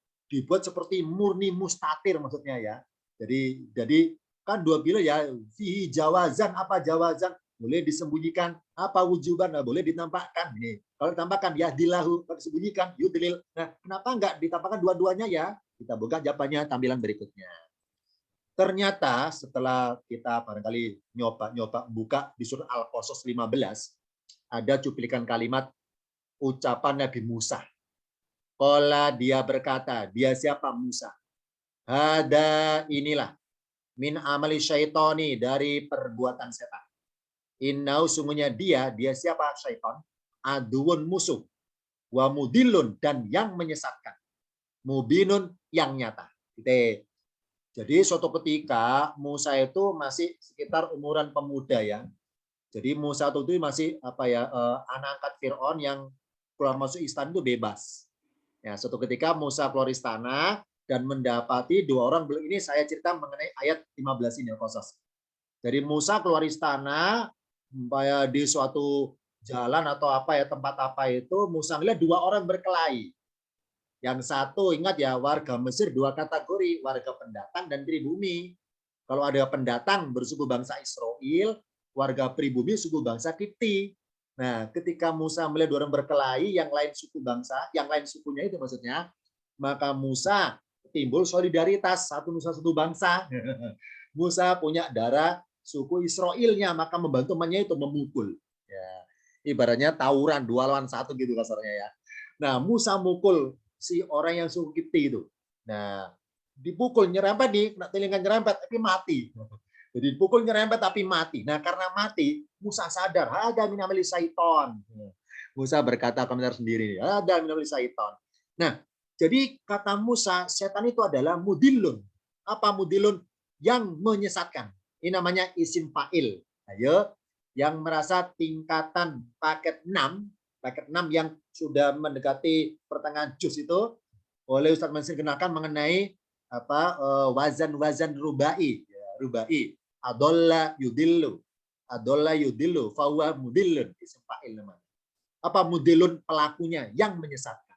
seperti murni mustatir maksudnya ya. Jadi kan dua pilihan ya, fihi jawazan, apa jawazan? Boleh disembunyikan, apa wujuban? Nah, boleh ditampakkan. Nih, kalau ditampakkan ya dilahu, kalau disembunyikan yudlil. Nah, kenapa enggak ditampakkan dua-duanya ya? Kita buka jawabannya tampilan berikutnya. Ternyata setelah kita barangkali nyoba buka di surah Al-Qasas 15, ada cuplikan kalimat ucapan Nabi Musa. Qala, dia berkata, dia siapa Musa? Hada, inilah min amali syaitoni, dari perbuatan setan. Innau, sungguhnya dia siapa syaitan? Aduun, musuh. Wa mudilun, dan yang menyesatkan. Mubinun, yang nyata. Jadi suatu ketika Musa itu masih sekitar umuran pemuda ya. Jadi Musa itu masih anak angkat Fir'aun yang keluar masuk istana itu bebas. Ya, suatu ketika Musa keluar istana dan mendapati dua orang, ini saya cerita mengenai ayat 15 ini Al-Qasas. Jadi Musa keluar istana di suatu jalan atau tempat itu, Musa melihat dua orang berkelahi. Yang satu, ingat ya, warga Mesir dua kategori, warga pendatang dan pribumi. Kalau ada pendatang bersuku bangsa Israel, warga pribumi suku bangsa Kipti. Nah, ketika Musa melihat dua orang berkelahi, yang lain suku bangsa, yang lain sukunya itu maksudnya, maka Musa timbul solidaritas, satu nusa satu bangsa. Musa punya darah suku Israelnya, maka membantu temannya itu memukul. Ya. Ibaratnya tawuran 2 lawan 1 gitu kasarnya ya. Nah, Musa mukul si orang yang suku Kipti itu. Nah, dipukul nyerempet nih, kena telinga nyerempet tapi mati. Jadi dipukul nyerempet tapi mati. Nah, karena mati, Musa sadar, ada minamali syaiton. Musa berkata komentar sendiri, ada minamali syaiton. Nah, jadi kata Musa, setan itu adalah mudilun. Apa mudilun? Yang menyesatkan. Ini namanya isim fa'il. Ayo, yang merasa tingkatan paket 6 yang sudah mendekati pertengahan juz itu oleh Ustadz Mansur kenalkan mengenai apa wazan-wazan rubai, ya, rubai. Adolla yudillu, fahuwa mudillun, isim fa'il namanya. Apa mudilun? Pelakunya yang menyesatkan.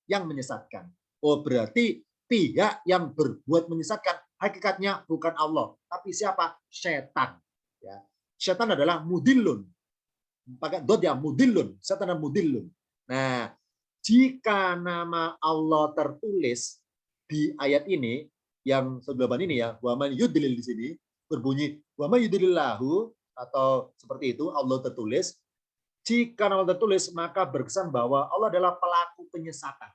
Yang menyesatkan. Oh, berarti pihak yang berbuat menyesatkan hakikatnya bukan Allah, tapi siapa? Setan. Ya. Setan adalah mudillun. Pakai dot ya, mudillun. Setan adalah mudillun. Nah, jika nama Allah tertulis di ayat ini, yang sebelum ini ya, wa man yudlil di sini berbunyi wa man yudlillahu, atau seperti itu Allah tertulis. Jika nama tertulis maka berkesan bahwa Allah adalah pelaku penyesatan.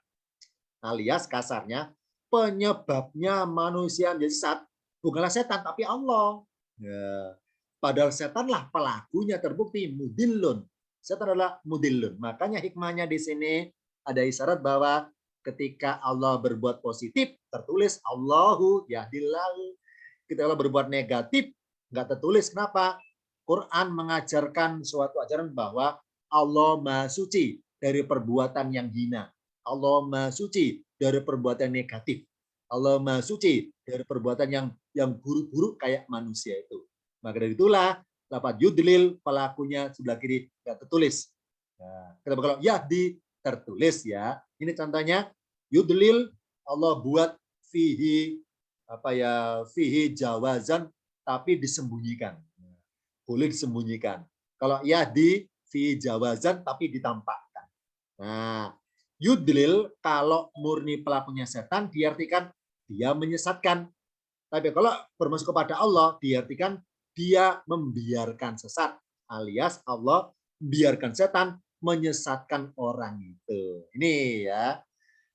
Alias kasarnya penyebabnya manusia menjadi sesat bukanlah setan tapi Allah. Ya. Padahal setanlah pelakunya terbukti mudillun. Setan adalah mudillun. Makanya hikmahnya di sini ada isyarat bahwa ketika Allah berbuat positif tertulis Allahu yahdillahu. Ketika Allah berbuat negatif nggak tertulis. Kenapa? Quran mengajarkan suatu ajaran bahwa Allah Maha Suci dari perbuatan yang hina. Allah Maha Suci dari perbuatan negatif. Allah Maha Suci dari perbuatan yang buruk-buruk kayak manusia itu. Maka dari itulah lafaz yudlil pelakunya sebelah kiri nggak tertulis. Nah, kenapa kalau yahdi tertulis ya? Ini contohnya yudlil Allah buat fihi fihi jawazan tapi disembunyikan. Boleh disembunyikan. Kalau yahdi fi jawazan tapi ditampakkan. Nah, yudlil kalau murni pelakunya setan diartikan dia menyesatkan. Tapi kalau bermasuk kepada Allah diartikan dia membiarkan sesat, alias Allah biarkan setan menyesatkan orang itu. Ini ya.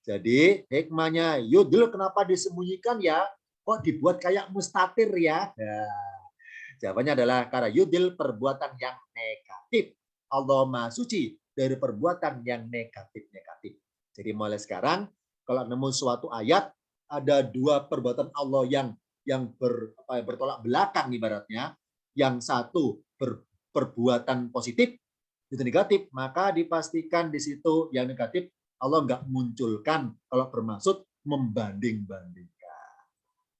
Jadi hikmahnya yudlil kenapa disembunyikan ya? Kok dibuat kayak mustatir ya? Jawabannya adalah karena yudil perbuatan yang negatif. Allah Maha Suci dari perbuatan yang negatif-negatif. Jadi mulai sekarang kalau nemu suatu ayat ada dua perbuatan Allah yang bertolak belakang ibaratnya, yang satu perbuatan positif itu negatif, maka dipastikan di situ yang negatif Allah nggak munculkan kalau bermaksud membanding-bandingkan.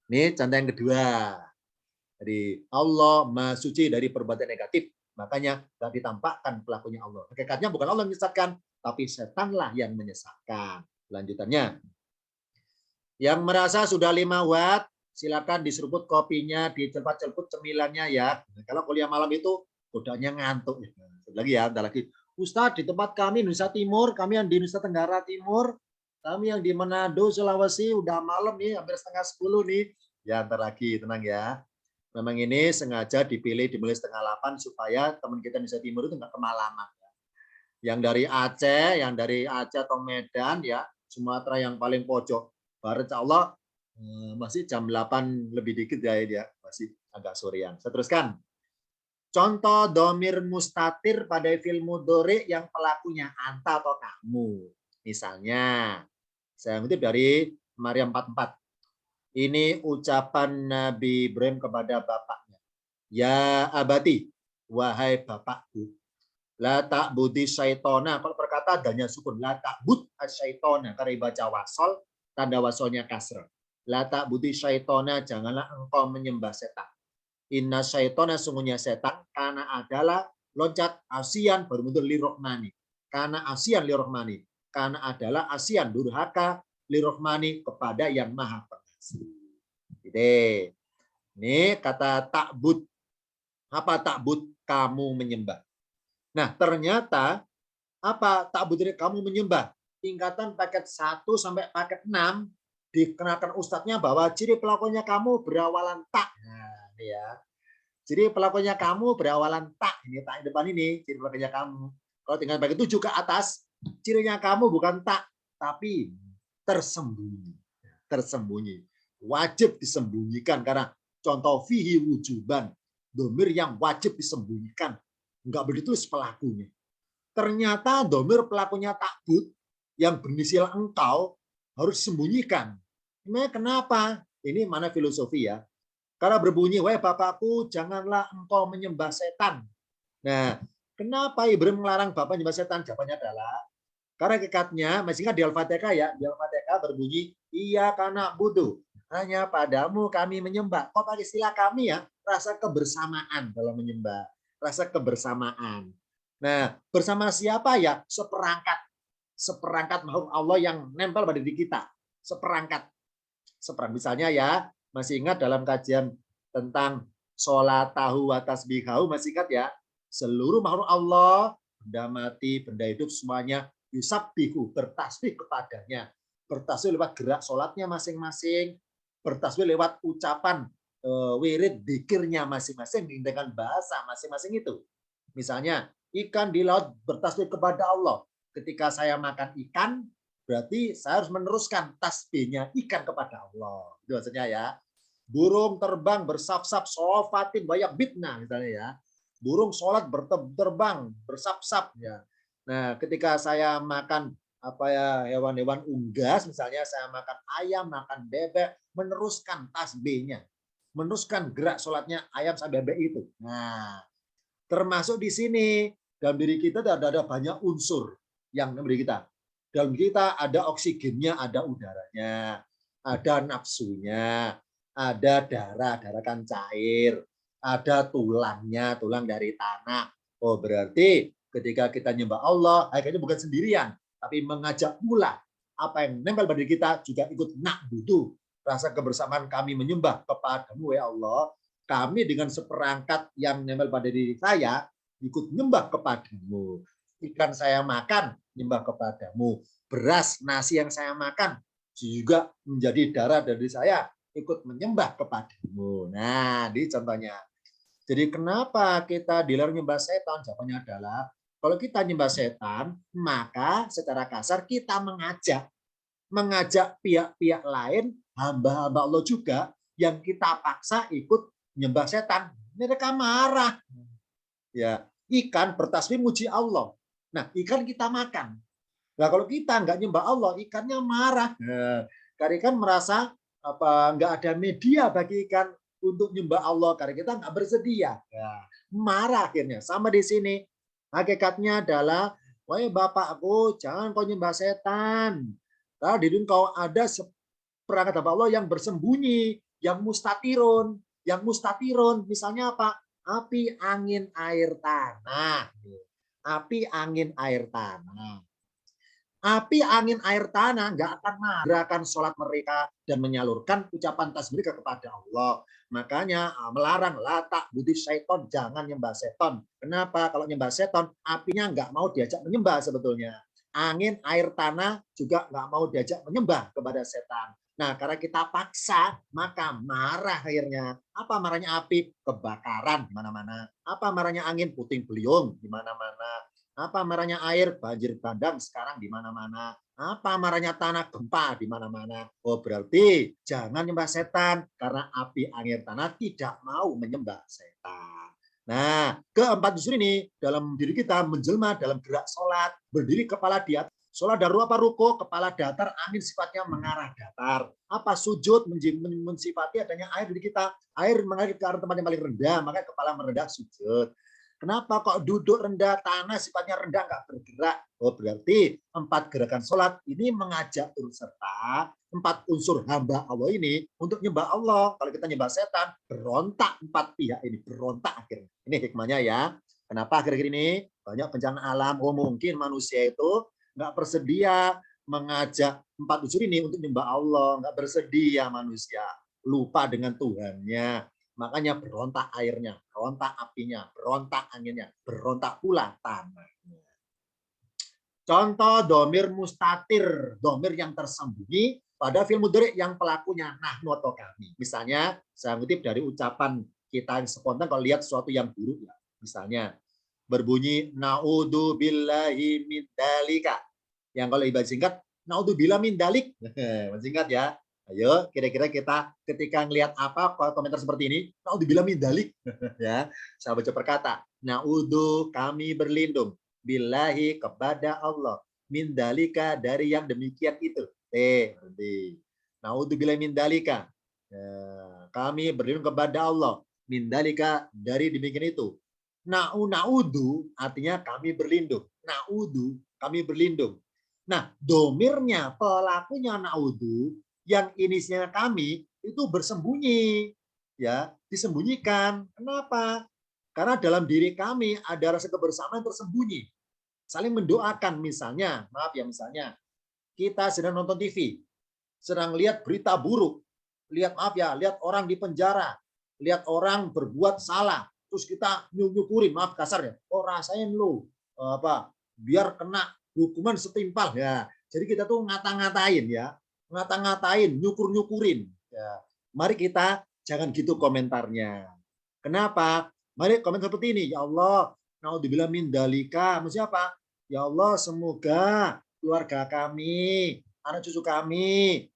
Ini contoh yang kedua. Jadi Allah Maha Suci dari perbuatan negatif, makanya nggak ditampakkan pelakunya Allah. Hakikatnya bukan Allah yang menyesatkan, tapi setanlah yang menyesatkan. Lanjutannya, yang merasa sudah 5 watt, silakan diseruput kopinya, dicelpat-celput cemilannya ya. Kalau kuliah malam itu udahnya ngantuk. Lagi ya, bentar lagi. Ustadz, di tempat kami Indonesia Timur, kami yang di Nusa Tenggara Timur, kami yang di Manado, Sulawesi, udah malam nih, hampir setengah 10 nih. Ya, ntar lagi, tenang ya. Memang ini sengaja dipilih dimulai setengah 8 supaya teman kita Indonesia Timur itu nggak kemalaman. Yang dari Aceh atau Medan ya, Sumatera yang paling pojok. Barat insya Allah masih jam 8 lebih dikit ya, masih agak sorean. Saya teruskan. Contoh domir mustatir pada fi'il mudhari yang pelakunya anta atau kamu. Misalnya, saya ngutip dari Maryam 44. Ini ucapan Nabi Ibrahim kepada bapaknya. Ya abati, wahai bapakku. La ta'budi syaitona. Kalau berkata adanya sukun. La ta'bud syaitona. Karena dibaca wasol, tanda wasolnya kasrah. La ta'budi syaitona. Janganlah engkau menyembah setan. Inna syaitona sungguhnya setan. Karena adalah loncat asian baru muncul lirohmani. Karena asian lirohmani. Karena adalah asian durhaka lirohmani kepada yang maha pengasih. Ini kata ta'bud. Apa ta'bud? Kamu menyembah. Nah, ternyata apa ta'bud kamu menyembah? Tingkatan paket 1 sampai paket 6 dikenalkan ustadznya bahwa ciri pelakunya kamu berawalan tak. Nah, ini ya. Ciri pelakunya kamu berawalan tak. Ini tak di depan ini, ciri pelakunya kamu. Kalau dengan bagi 7 ke atas, cirinya kamu bukan tak, tapi tersembunyi. Tersembunyi. Wajib disembunyikan karena contoh fihi wujuban. Domir yang wajib disembunyikan. Enggak begitu pelakunya. Ternyata domir pelakunya takbut yang berinisial engkau harus disembunyikan. Ini kenapa? Ini mana filosofi ya. Karena berbunyi, wahai bapakku, janganlah engkau menyembah setan. Nah, kenapa Ibrahim melarang bapak menyembah setan? Jawabannya adalah, karena kekatnya, masih ingat di Al-Fatihah ya, di Al-Fatihah berbunyi, iya karena butuh. Hanya padamu kami menyembah. Kok pakai istilah kami ya? Rasa kebersamaan dalam menyembah. Rasa kebersamaan. Nah, bersama siapa ya? Seperangkat. Seperangkat makhluk Allah yang nempel pada diri kita. Seperangkat. Misalnya ya, masih ingat dalam kajian tentang sholat tahu wa tasbihahu, masih ingat ya, seluruh makhluk Allah, benda mati, benda hidup, semuanya yusabbihu, bertasbih kepadanya. Bertasbih lewat gerak sholatnya masing-masing, bertasbih lewat ucapan wirid dzikirnya masing-masing dengan bahasa masing-masing itu. Misalnya, ikan di laut bertasbih kepada Allah. Ketika saya makan ikan, berarti saya harus meneruskan tasbihnya ikan kepada Allah. Itu maksudnya ya. Burung terbang bersap-sap sofatin banyak bitna misalnya ya. Burung sholat terbang bersap-sap ya. Nah, ketika saya makan apa ya hewan-hewan unggas misalnya saya makan ayam, makan bebek, meneruskan tasbihnya. Meneruskan gerak sholatnya ayam sampai bebek itu. Nah, termasuk di sini dalam diri kita ada banyak unsur yang dalam diri kita. Dalam kita ada oksigennya, ada udaranya, ada nafsunya, ada darah kan cair, ada tulangnya, tulang dari tanah. Oh berarti ketika kita nyembah Allah, akhirnya bukan sendirian, tapi mengajak pula apa yang nempel pada kita juga ikut na'budu. Rasa kebersamaan kami menyembah kepadamu ya Allah. Kami dengan seperangkat yang nempel pada diri saya ikut nyembah kepadamu. Ikan saya makan, nyembah kepadamu. Beras, nasi yang saya makan, juga menjadi darah dari saya, ikut menyembah kepadamu. Nah, ini contohnya. Jadi kenapa kita dilarang nyembah setan? Jawabannya adalah, kalau kita nyembah setan, maka secara kasar kita mengajak pihak-pihak lain, hamba-hamba Allah juga, yang kita paksa ikut nyembah setan. Mereka marah. Ya, ikan bertasbih muji Allah. Nah, ikan kita makan. Nah, kalau kita nggak nyembah Allah, ikannya marah. Nah, karena ikan merasa nggak ada media bagi ikan untuk nyembah Allah karena kita nggak bersedia. Ya, marah akhirnya. Sama di sini. Hakikatnya adalah, wahai bapakku, jangan kau nyembah setan. Karena di dunia kau ada perangkat hamba Allah yang bersembunyi, yang mustatirun. Yang mustatirun, misalnya apa? Api, angin, air, tanah. Api, angin, air, tanah. Api, angin, air, tanah nggak akan gerakan sholat mereka dan menyalurkan ucapan tasbih kepada Allah. Makanya melarang latak budi syaiton, jangan nyembah seton. Kenapa? Kalau nyembah seton, apinya nggak mau diajak menyembah sebetulnya. Angin, air, tanah juga nggak mau diajak menyembah kepada setan. Nah, karena kita paksa, maka marah akhirnya. Apa marahnya api? Kebakaran di mana-mana. Apa marahnya angin? Puting beliung di mana-mana. Apa marahnya air? Banjir bandang sekarang di mana-mana. Apa marahnya tanah? Gempa di mana-mana. Oh, berarti jangan nyembah setan karena api, angin, tanah tidak mau menyembah setan. Nah, keempat unsur ini dalam diri kita menjelma dalam gerak sholat, berdiri kepala di atas. Sholat daru apa ruko, kepala datar, angin sifatnya mengarah datar. Apa sujud, mensifati adanya air di kita. Air mengalir ke arah tempat yang paling rendah, maka kepala merendah sujud. Kenapa kok duduk rendah, tanah sifatnya rendah, nggak bergerak? Oh berarti 4 gerakan sholat ini mengajak turut serta 4 unsur hamba Allah ini untuk nyembah Allah. Kalau kita nyembah setan, berontak 4 pihak ini, berontak akhirnya. Ini hikmahnya ya. Kenapa akhir-akhir ini banyak bencana alam? Oh mungkin manusia itu nggak bersedia mengajak 4 unsur ini untuk nyembah Allah, nggak bersedia manusia, lupa dengan Tuhannya. Makanya berontak airnya, berontak apinya, berontak anginnya, berontak pula tanahnya. Contoh domir mustatir, domir yang tersembunyi pada fi'il mudhari yang pelakunya nahnu atau kami. Misalnya, saya ngutip dari ucapan kita yang spontan kalau lihat sesuatu yang buruk. Ya. Misalnya, berbunyi naudzu billahi min dalika. Yang kalau ibarat singkat naudzu billahi min dalik. Singkat ya. Ayo, kira-kira kita ketika ngelihat apa komentar seperti ini, naudzu billahi min dalik. Ya, saya baca perkata. Naudzu, kami berlindung billahi kepada Allah, min dalika dari yang demikian itu. Berhenti. Naudzu billahi min dalika. Ya, kami berlindung kepada Allah min dalika dari demikian itu. Na'udzu artinya kami berlindung. Na'udzu kami berlindung. Nah, domirnya pelakunya na'udzu yang inisialnya kami itu bersembunyi, ya, disembunyikan. Kenapa? Karena dalam diri kami ada rasa kebersamaan tersembunyi. Saling mendoakan misalnya, maaf ya misalnya, kita sedang nonton TV, sedang lihat berita buruk, lihat orang di penjara, lihat orang berbuat salah, terus kita nyukurin, maaf kasarnya, rasain lu biar kena hukuman setimpal ya. Jadi kita tuh ngata-ngatain ya, nyukur-nyukurin. Ya. Mari kita jangan gitu komentarnya. Kenapa? Mari komen seperti ini, ya Allah, naudzubillah min dalika, maksudnya apa? Ya Allah, semoga keluarga kami, anak cucu kami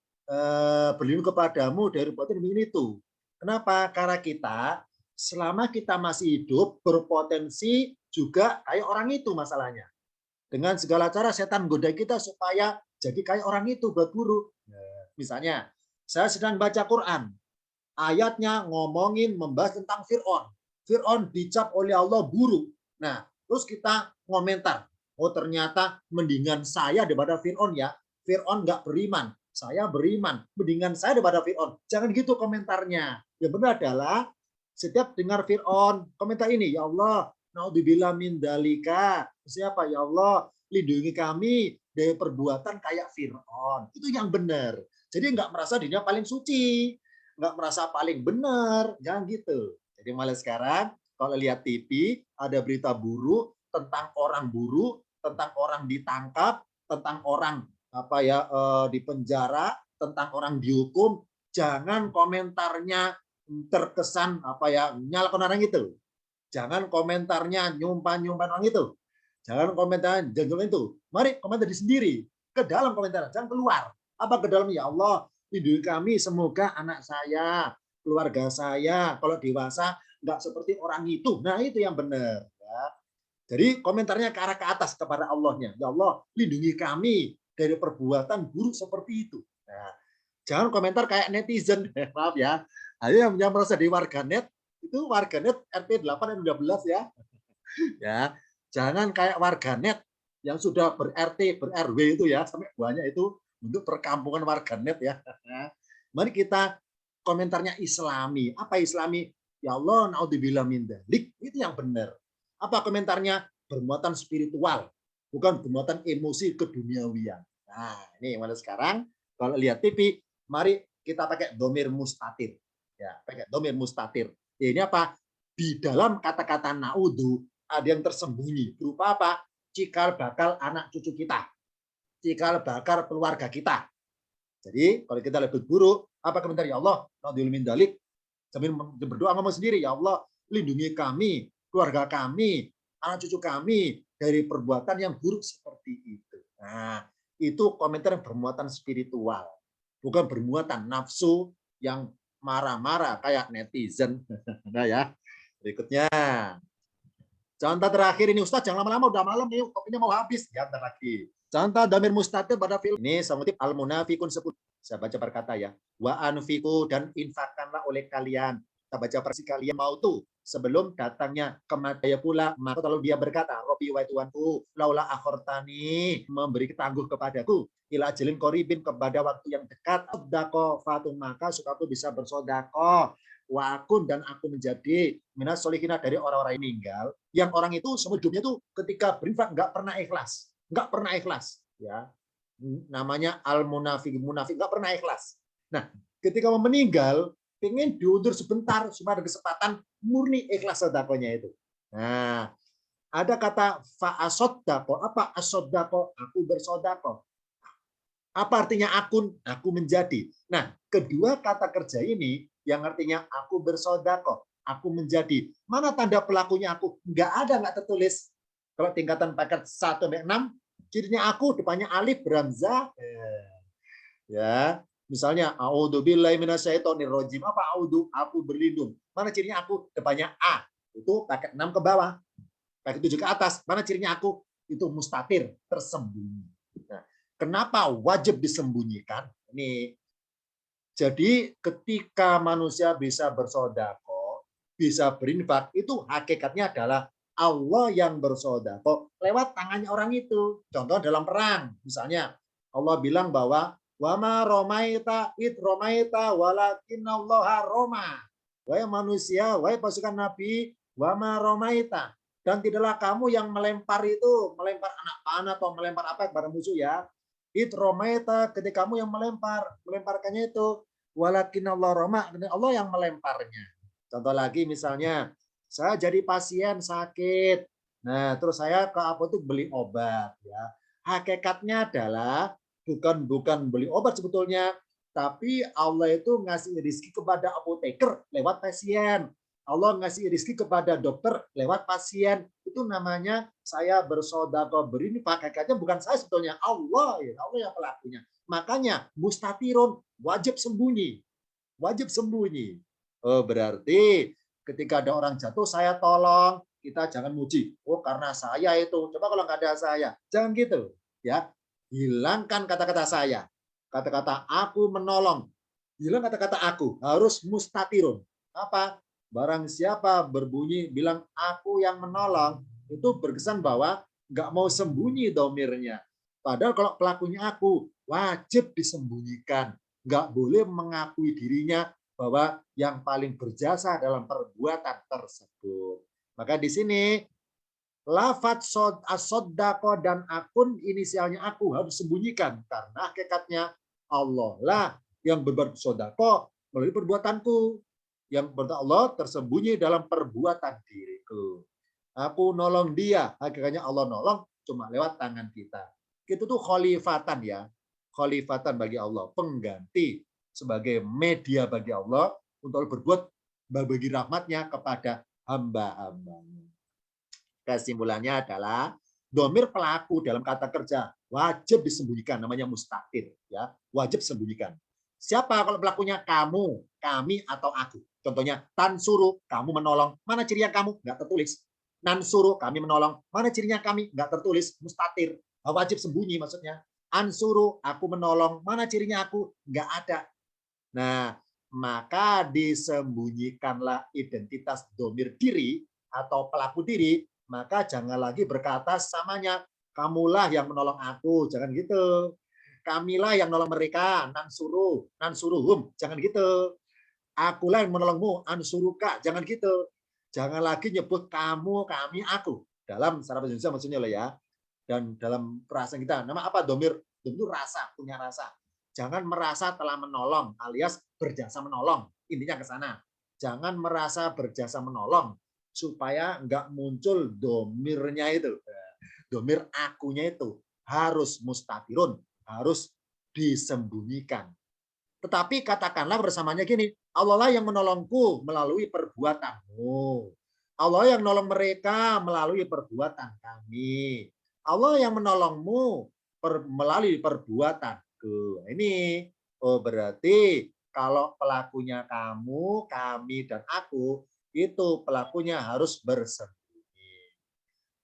berlindung kepadamu dari perbuatan demikian itu. Kenapa? Karena kita selama kita masih hidup berpotensi juga kayak orang itu masalahnya. Dengan segala cara setan goda kita supaya jadi kayak orang itu buat buruk. Misalnya, saya sedang baca Quran, ayatnya ngomongin membahas tentang Fir'aun. Fir'aun dicap oleh Allah buruk. Nah, terus kita komentar, oh ternyata mendingan saya daripada Fir'aun ya. Fir'aun nggak beriman, saya beriman, mendingan saya daripada Fir'aun. Jangan gitu komentarnya. Yang benar adalah setiap dengar Fir'aun, komentar ini, ya Allah, naudzubillah min dalika. Siapa ya Allah, lindungi kami dari perbuatan kayak Fir'aun. Itu yang benar. Jadi nggak merasa dirinya paling suci, nggak merasa paling benar, jangan gitu. Jadi mulai sekarang kalau lihat TV ada berita buruk tentang orang buruk, tentang orang ditangkap, tentang orang di penjara, tentang orang dihukum, jangan komentarnya terkesan nyalakan orang itu. Jangan komentarnya nyumpan orang itu. Jangan komentar jangan itu. Mari komentar di sendiri ke dalam komentar, jangan keluar. Apa ke dalam, ya Allah, lindungi kami, semoga anak saya, keluarga saya, kalau dewasa nggak seperti orang itu. Nah, itu yang benar. Ya. Jadi komentarnya ke arah ke atas kepada Allahnya. Ya Allah, lindungi kami dari perbuatan buruk seperti itu. Nah, jangan komentar kayak netizen. Maaf ya. Ada yang merasa di warganet, itu warganet RT 8 dan 12 ya. Ya, jangan kayak warganet yang sudah ber-RT, ber-RW itu ya, sampai banyak itu untuk perkampungan warganet ya. Mari kita komentarnya Islami. Apa Islami? Ya Allah, naudzubillah min dzalik. Itu yang benar. Apa komentarnya? Bermuatan spiritual, bukan bermuatan emosi keduniawian. Nah, ini mana sekarang kalau lihat TV, mari kita pakai domir mustatir. Ya, pakai domir mustatir. Ini apa? Di dalam kata-kata naudzu ada yang tersembunyi. Berupa apa? Cikal bakal anak cucu kita. Cikal bakal keluarga kita. Jadi kalau kita lebih buruk, apa komentar? Ya Allah, naudzubillah min dzalik. Sambil berdoa ngomong sendiri, ya Allah, lindungi kami, keluarga kami, anak cucu kami dari perbuatan yang buruk seperti itu. Nah, itu komentar yang bermuatan spiritual, bukan bermuatan nafsu yang marah-marah kayak netizen. Nah ya, berikutnya. Contoh terakhir ini Ustaz, jangan lama-lama, udah malam nih, kopinya mau habis. Ya, bentar lagi. Contoh damir mustatir pada film ini sama tip al-munafiqun 10. Saya baca berkata ya. Wa anfiqu dan infakkanlah oleh kalian. Kita baca versi kalian mau tuh sebelum datangnya kematian pula, maka lalu dia berkata, Robbi wa Tuhanku, laula akhortani, memberi tangguh kepadaku, ila ajalin koribin, kepada waktu yang dekat, sodako fatum, maka suka aku bisa bersodako, wa akun, dan aku menjadi minas solihina, dari orang-orang yang meninggal, yang orang itu semua hidupnya tuh ketika berinfak nggak pernah ikhlas, ya. Namanya al munafik nggak pernah ikhlas. Nah, ketika mau meninggal, pengen diundur sebentar supaya ada kesempatan murni ikhlas sedekahnya itu. Nah, ada kata fa'asoddaqo. Apa asoddaqo? Aku bersodaqo. Apa artinya akun? Aku menjadi. Nah, kedua kata kerja ini yang artinya aku bersodaqo aku menjadi. Mana tanda pelakunya aku? Nggak ada, nggak tertulis. Kalau tingkatan paket 1-6, cirinya aku, depannya alif, berhamzah. Ya, misalnya, a'udzubillahi minasyaitonirrajim. Apa a'udzu? Aku berlindung. Mana cirinya aku? Depannya A. Itu paket 6 ke bawah. Paket 7 ke atas. Mana cirinya aku? Itu mustatir, tersembunyi. Nah, kenapa wajib disembunyikan? Ini jadi ketika manusia bisa bersodako, bisa berinfak, itu hakikatnya adalah Allah yang bersodako lewat tangannya orang itu. Contoh dalam perang, misalnya Allah bilang bahwa wama romaita id romaita walakinallaha roma. Wahai manusia, wahai pasukan Nabi, wama romaita. Dan tidaklah kamu yang melempar itu, melempar anak panah atau melempar apa kepada musuh ya. Id romaita, ketika kamu yang melemparkannya itu walakin Allah roma, Allah yang melemparnya. Contoh lagi misalnya, saya jadi pasien sakit. Nah, terus saya ke apotek beli obat ya. Hakikatnya adalah bukan beli obat sebetulnya, tapi Allah itu ngasih rezeki kepada apoteker lewat pasien. Allah ngasih rezeki kepada dokter lewat pasien. Itu namanya saya bersedekah berinfak. Hakikatnya bukan saya sebetulnya, Allah ya, Allah yang pelakunya. Makanya mustatirun, wajib sembunyi. Wajib sembunyi. Oh, berarti ketika ada orang jatuh, saya tolong. Kita jangan muji. Oh, karena saya itu. Coba kalau nggak ada saya. Jangan gitu. Ya, hilangkan kata-kata saya. Kata-kata aku menolong. Hilang kata-kata aku. Harus mustatirun. Apa? Barang siapa berbunyi bilang aku yang menolong, itu berkesan bahwa nggak mau sembunyi domirnya. Padahal kalau pelakunya aku, wajib disembunyikan. Nggak boleh mengakui dirinya bahwa yang paling berjasa dalam perbuatan tersebut. Maka di sini lafadz as-soddaqo dan akun inisialnya aku harus sembunyikan karena hakikatnya Allah lah yang berbuat sodako melalui perbuatanku. Yang berbuat Allah tersembunyi dalam perbuatan diriku. Aku nolong dia, hakikatnya Allah nolong cuma lewat tangan kita. Itu tuh khalifatan ya, khalifatan bagi Allah, pengganti sebagai media bagi Allah untuk berbuat bagi rahmatnya kepada hamba-hambanya. Kesimpulannya adalah domir pelaku dalam kata kerja wajib disembunyikan, namanya mustatir ya, wajib sembunyikan. Siapa kalau pelakunya? Kamu, kami, atau aku. Contohnya tansuru, kamu menolong, mana cirinya kamu? Nggak tertulis. Nansuru, kami menolong, mana cirinya kami? Nggak tertulis, mustatir, wajib sembunyi maksudnya. Ansuru, aku menolong, mana cirinya aku? Nggak ada. Nah, maka disembunyikanlah identitas domir diri atau pelaku diri, maka jangan lagi berkata samanya, kamulah yang menolong aku, jangan gitu. Kamilah yang menolong mereka, nansuruhum, jangan gitu. Akulah yang menolongmu, ansuruka, jangan gitu. Jangan lagi nyebut kamu, kami, aku. Dalam secara bahasa Indonesia maksudnya lah ya. Dan dalam perasaan kita, nama apa domir? Domir itu rasa, punya rasa. Jangan merasa telah menolong, alias berjasa menolong. Intinya ke sana. Jangan merasa berjasa menolong, supaya nggak muncul domirnya itu. Domir akunya itu harus mustatirun, harus disembunyikan. Tetapi katakanlah bersamanya gini, Allah lah yang menolongku melalui perbuatanmu. Allah yang menolong mereka melalui perbuatan kami. Allah yang menolongmu melalui perbuatanku. Ini berarti kalau pelakunya kamu, kami, dan aku, itu pelakunya harus bersembunyi.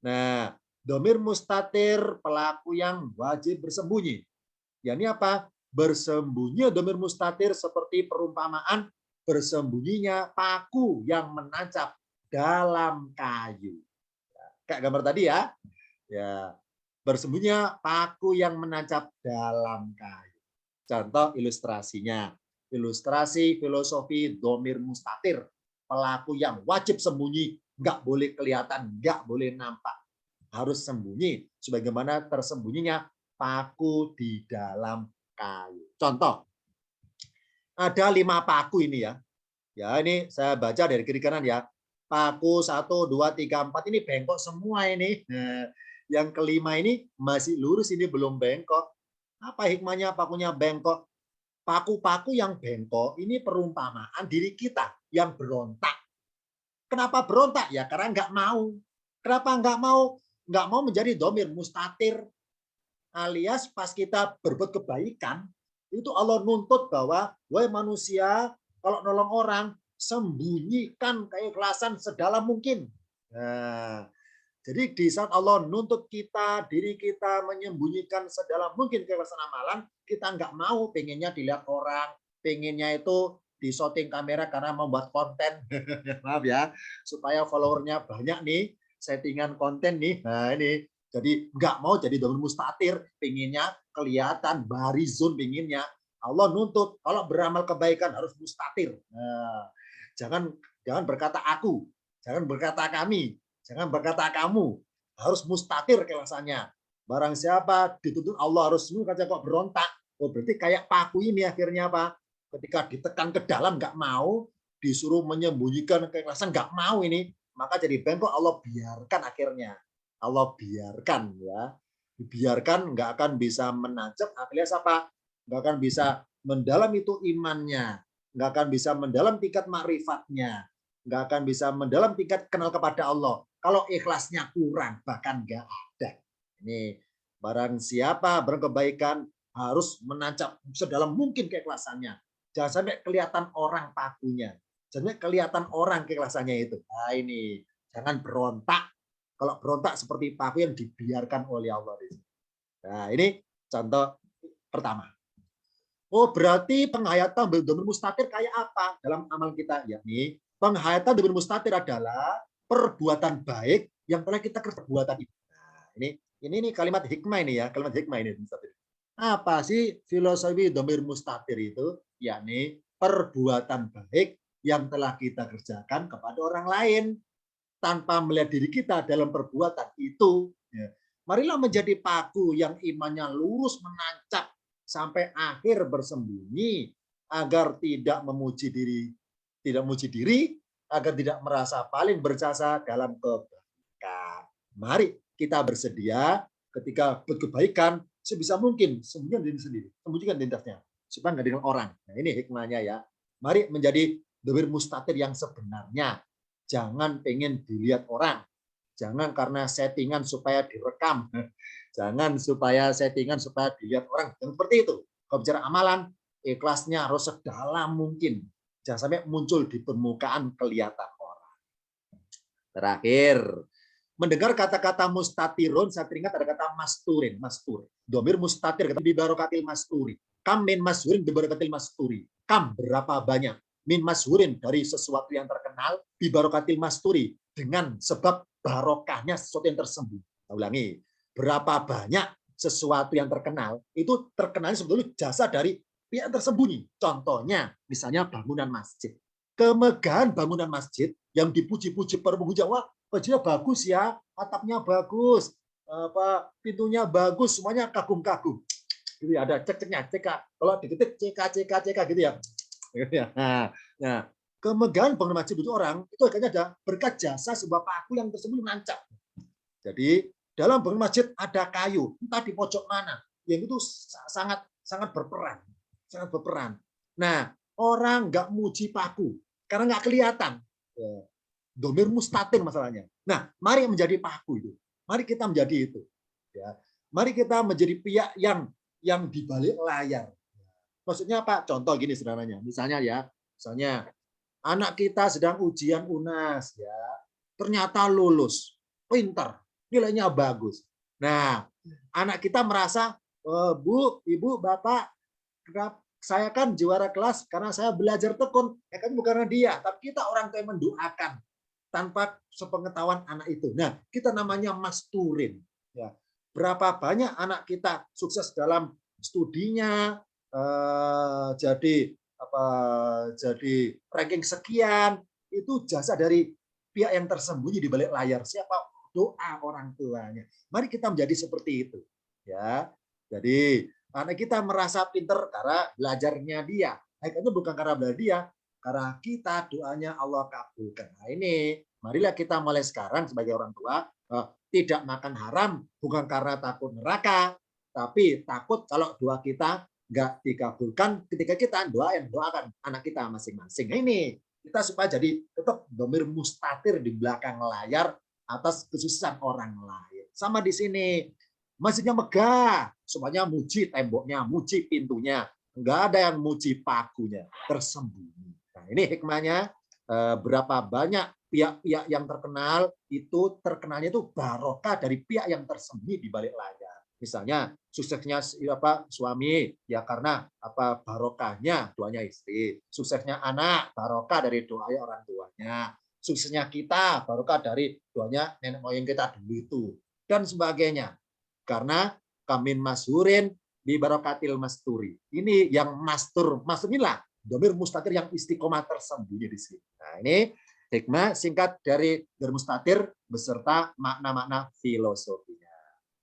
Nah, domir mustatir, pelaku yang wajib bersembunyi. Ya, ini apa? Bersembunyi domir mustatir seperti perumpamaan bersembunyinya paku yang menancap dalam kayu. Kayak gambar tadi ya. Ya, bersembunyinya paku yang menancap dalam kayu. Contoh ilustrasinya. Ilustrasi filosofi domir mustatir. Pelaku yang wajib sembunyi, nggak boleh kelihatan, nggak boleh nampak. Harus sembunyi, sebagaimana tersembunyinya paku di dalam kayu. Contoh, ada 5 paku ini ya. Ya, ini saya baca dari kiri kanan ya. Paku 1, 2, 3, 4 ini bengkok semua ini. Nah, yang kelima ini masih lurus, ini belum bengkok. Apa hikmahnya pakunya bengkok? Paku-paku yang bengkok ini perumpamaan diri kita yang berontak. Kenapa berontak? Ya karena nggak mau. Kenapa nggak mau? Nggak mau menjadi domir mustatir, alias pas kita berbuat kebaikan, itu Allah nuntut bahwa, wahai manusia, kalau nolong orang, sembunyikan keikhlasan sedalam mungkin. Nah, jadi di saat Allah nuntut kita, diri kita menyembunyikan sedalam mungkin keikhlasan amalan, kita nggak mau, pengennya dilihat orang, pengennya itu di shooting kamera karena membuat konten, maaf ya, supaya followernya banyak nih, settingan konten nih, nah ini, jadi nggak mau jadi domir mustatir, pengennya kelihatan, barizun pengennya. Allah nuntut, kalau beramal kebaikan harus mustatir. Nah, jangan jangan berkata aku, jangan berkata kami, jangan berkata kamu, harus mustatir keikhlasannya. Barang siapa dituntut Allah harus semua kata kok berontak. Oh berarti kayak paku ini akhirnya apa? Ketika ditekan ke dalam nggak mau, disuruh menyembunyikan keikhlasan nggak mau ini, maka jadi bengkok. Allah biarkan akhirnya. Allah biarkan ya. Dibiarkan nggak akan bisa menancap, akhirnya apa? Nggak akan bisa mendalam itu imannya, nggak akan bisa mendalam tingkat makrifatnya, nggak akan bisa mendalam tingkat kenal kepada Allah. Kalau ikhlasnya kurang, bahkan nggak ada. Ini barang siapa berkebaikan harus menancap sedalam mungkin keikhlasannya. Jangan sampai kelihatan orang pakunya. Jangan sampai kelihatan orang keikhlasannya itu. Nah ini, jangan berontak. Kalau berontak seperti paku yang dibiarkan oleh Allah. Nah ini contoh pertama. Oh berarti penghayatan domir mustatir kayak apa dalam amal kita? Yakni penghayatan domir mustatir adalah perbuatan baik yang telah kita kerjakan. Perbuatan itu. Nah, ini kalimat hikmah ini ya, kalimat hikmah ini. Apa sih filosofi domir mustatir itu? Yakni perbuatan baik yang telah kita kerjakan kepada orang lain tanpa melihat diri kita dalam perbuatan itu. Ya. Marilah menjadi paku yang imannya lurus menancap sampai akhir bersembunyi agar tidak memuji diri, agar tidak merasa paling berjasa dalam kebaikan. Mari kita bersedia ketika berkebaikan sebisa mungkin sembunyikan diri sendiri, sembunyikan identitasnya supaya nggak dengan orang. Nah, ini hikmahnya ya. Mari menjadi domir mustatir yang sebenarnya. Jangan pengen dilihat orang. Jangan karena settingan supaya direkam. Jangan supaya settingan supaya dilihat orang. Yang seperti itu. Kalau bicara amalan, ikhlasnya harus sedalam mungkin. Jangan sampai muncul di permukaan kelihatan orang. Terakhir, mendengar kata-kata mustatirun, saya teringat ada kata masturin, mastur. Domir mustatir, kata bibarokatil masturi. Kam min mashurin bibarokatil masturi. Kam berapa banyak? Min mashurin dari sesuatu yang terkenal, bibarokatil masturi dengan sebab barokahnya sesuatu yang tersembunyi. Saya ulangi, berapa banyak sesuatu yang terkenal itu terkenal sebetulnya jasa dari pihak tersembunyi. Contohnya, misalnya bangunan masjid. Kemegahan bangunan masjid yang dipuji-puji para penghujat, wah bajunya bagus ya, atapnya bagus, apa pintunya bagus, semuanya kagum-kagum. Gitu ya, ada cek-ceknya, CK. Kalau diketik CK gitu ya. Nah, kemegahan bangunan masjid itu orang itu akhirnya ada berkat jasa sebuah paku yang tersembunyi menancap. Jadi dalam bangunan masjid ada kayu, entah di pojok mana, yang itu sangat berperan. Nah, orang nggak muji paku karena nggak kelihatan. Domir mustatir masalahnya. Nah, mari menjadi paku itu. Mari kita menjadi itu. Ya. Mari kita menjadi pihak yang di balik layar. Maksudnya apa? Contoh gini sederhananya. Misalnya anak kita sedang ujian UNAS ya. Ternyata lulus, pintar, nilainya bagus. Nah, anak kita merasa, Bu, Ibu, Bapak, saya kan juara kelas karena saya belajar tekun. Ya kan bukan karena dia, tapi kita orang tua yang mendoakan tanpa sepengetahuan anak itu. Nah, kita namanya masturin. Ya. Berapa banyak anak kita sukses dalam studinya, jadi ranking sekian, itu jasa dari pihak yang tersembunyi di balik layar. Siapa? Doa orang tuanya. Mari kita menjadi seperti itu. Ya, jadi anak kita merasa pinter karena belajarnya dia. Itu bukan karena belajar dia, karena kita doanya Allah kabulkan. Nah ini, marilah kita mulai sekarang sebagai orang tua tidak makan haram bukan karena takut neraka, tapi takut kalau doa kita nggak dikabulkan ketika kita doakan anak kita masing-masing. Ini kita supaya jadi tetap domir mustatir di belakang layar atas kesusahan orang lain. Sama di sini, masjidnya megah, semuanya muji temboknya, muji pintunya, nggak ada yang muji pakunya, tersembunyi. Nah, ini hikmahnya. Berapa banyak pihak-pihak yang terkenal itu terkenalnya itu barokah dari pihak yang tersembunyi di balik layar. Misalnya suksesnya suami ya karena barokahnya doanya istri, suksesnya anak barokah dari doa orang tuanya, suksesnya kita barokah dari doanya nenek moyang kita dulu itu dan sebagainya. Karena kamin mashurin bi barokatil masturi. Ini yang mastur inilah domir mustatir yang istiqomah tersembunyi di sini. Nah, ini hikmah singkat dari domir mustatir beserta makna-makna filosofinya.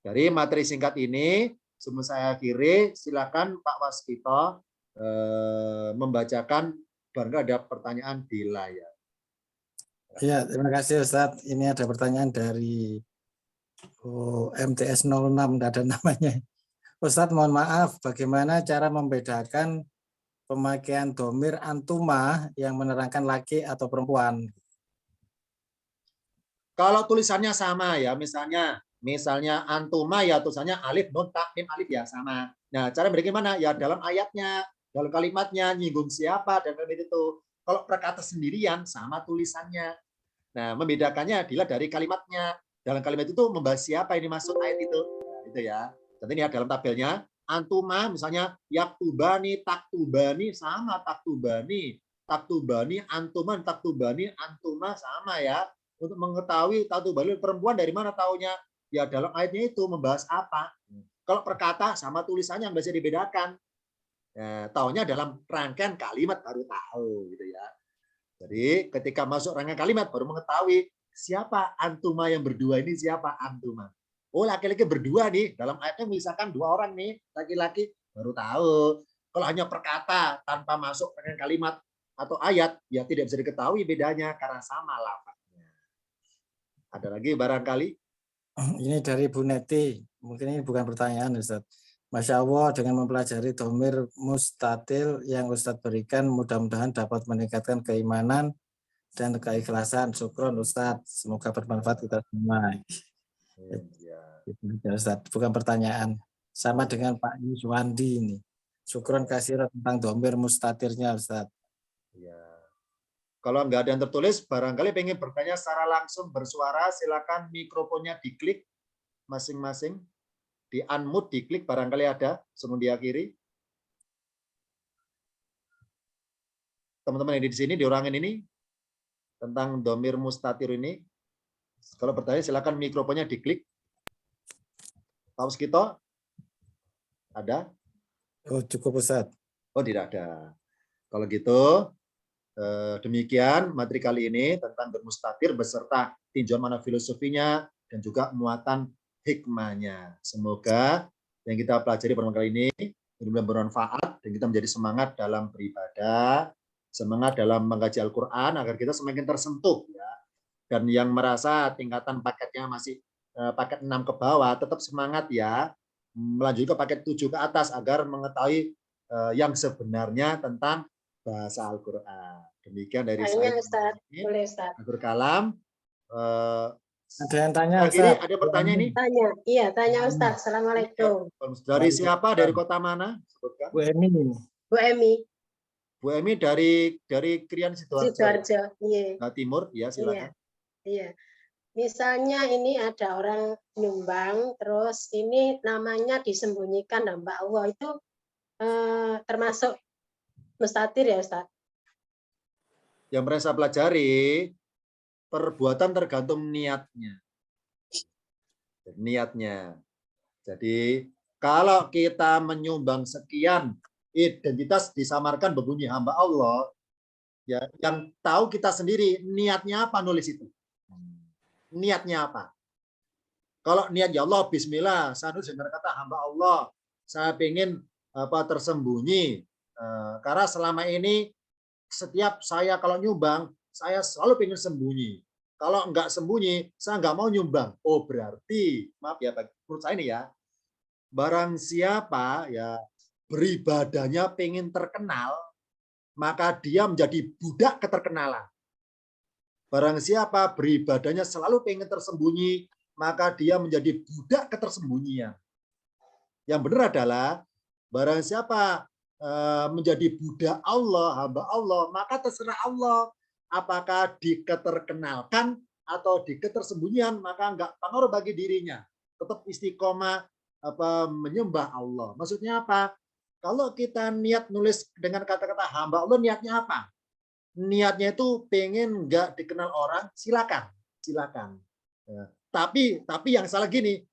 Dari materi singkat ini, sebelum saya akhiri, silakan Pak Waskito membacakan barangkali ada pertanyaan di layar.
Ya, terima kasih Ustadz. Ini ada pertanyaan dari MTS 06, tidak ada namanya. Ustadz, mohon maaf, bagaimana cara membedakan pemakaian domir antuma yang menerangkan laki atau perempuan?
Kalau tulisannya sama ya, misalnya antuma ya tulisannya alif nun ta mim alif ya sama. Nah, cara bagaimana? Ya dalam ayatnya, dalam kalimatnya nyinggung siapa dan itu. Kalau perkata sendirian sama tulisannya. Nah, membedakannya adalah dari kalimatnya. Dalam kalimat itu membahas siapa ini masuk ayat itu. Nah, itu ya. Jadi ini ya dalam tabelnya antuma misalnya yaktubani taktubani sama taktubani antuman taktubani antuma sama ya. Untuk mengetahui taktubani perempuan dari mana taunya? Ya dalam ayatnya itu membahas apa. Kalau perkata sama tulisannya nggak bisa dibedakan. Ya, taunya dalam rangkaian kalimat baru tahu gitu ya. Jadi ketika masuk rangkaian kalimat baru mengetahui siapa antuma yang berdua ini siapa antuma. Oh laki-laki berdua nih dalam ayatnya misalkan 2 orang nih laki-laki baru tahu. Kalau hanya perkata tanpa masuk rangkaian kalimat atau ayat ya tidak bisa diketahui bedanya karena sama lafaznya. Ada lagi barangkali?
Ini dari Bu Neti. Mungkin ini bukan pertanyaan Ustaz. Masya Allah dengan mempelajari domir mustatil yang Ustadz berikan mudah-mudahan dapat meningkatkan keimanan dan keikhlasan. Syukron Ustadz. Semoga bermanfaat kita semua. Ya. Ustadz, bukan pertanyaan. Sama dengan Pak Yuswandi ini. Syukron kasih tentang domir mustatirnya Ustadz.
Ya. Kalau nggak ada yang tertulis, barangkali pengen bertanya secara langsung bersuara, silakan mikrofonnya diklik masing-masing. Di unmute diklik barangkali ada sebelum diakhiri. Teman-teman yang di sini diurangin ini tentang domir mustatir ini. Kalau bertanya silakan mikrofonnya diklik. Pak Waskito ada?
Oh cukup Ustaz.
Oh tidak ada. Kalau gitu demikian materi kali ini tentang domir mustatir beserta tinjauan makna filosofinya dan juga muatan hikmahnya. Semoga yang kita pelajari pada kali ini benar-benar bermanfaat dan kita menjadi semangat dalam beribadah, semangat dalam mengkaji Al-Quran agar kita semakin tersentuh ya. Dan yang merasa tingkatan paketnya masih paket 6 ke bawah tetap semangat ya, melanjutkan ke paket 7 ke atas agar mengetahui yang sebenarnya tentang bahasa Al-Quran. Demikian dari saya.
Ustaz. Boleh Ustaz.
Akhir kalam.
Ada yang tanya
Ustaz.
Ustaz.
Ada pertanyaan ini?
Tanya. Iya, tanya Ustaz. Assalamualaikum.
Dari siapa? Dari kota mana? Sebutkan.
Bu Emi.
Bu Emi.
Bu Emi dari Krian Sidoarjo.
Sidoarjo. Iya.
Nah, Timur, ya silakan.
Iya. Misalnya ini ada orang nyumbang, terus ini namanya disembunyikan hamba Allah itu termasuk mustatir ya Ustaz?
Yang merasa pelajari perbuatan tergantung niatnya. Niatnya. Jadi kalau kita menyumbang sekian, identitas disamarkan berbunyi hamba Allah, ya yang tahu kita sendiri niatnya apa nulis itu. Niatnya apa? Kalau niat ya Allah, Bismillah, saya nulis dengan kata hamba Allah, saya ingin tersembunyi, karena selama ini setiap saya kalau nyumbang, saya selalu ingin sembunyi. Kalau enggak sembunyi, saya enggak mau nyumbang. Oh berarti, maaf ya, menurut saya ini ya, barang siapa ya beribadahnya pengen terkenal, maka dia menjadi budak keterkenalan. Barang siapa beribadahnya selalu pengen tersembunyi, maka dia menjadi budak ketersembunyian. Yang benar adalah barang siapa menjadi budak Allah, hamba Allah, maka terserah Allah apakah diketerkenalkan atau diketersembunyian, maka enggak pengaruh bagi dirinya. Tetap istiqomah menyembah Allah. Maksudnya apa? Kalau kita niat nulis dengan kata-kata hamba Allah, niatnya apa? Niatnya itu pengen nggak dikenal orang, silakan. Ya. Tapi yang salah gini,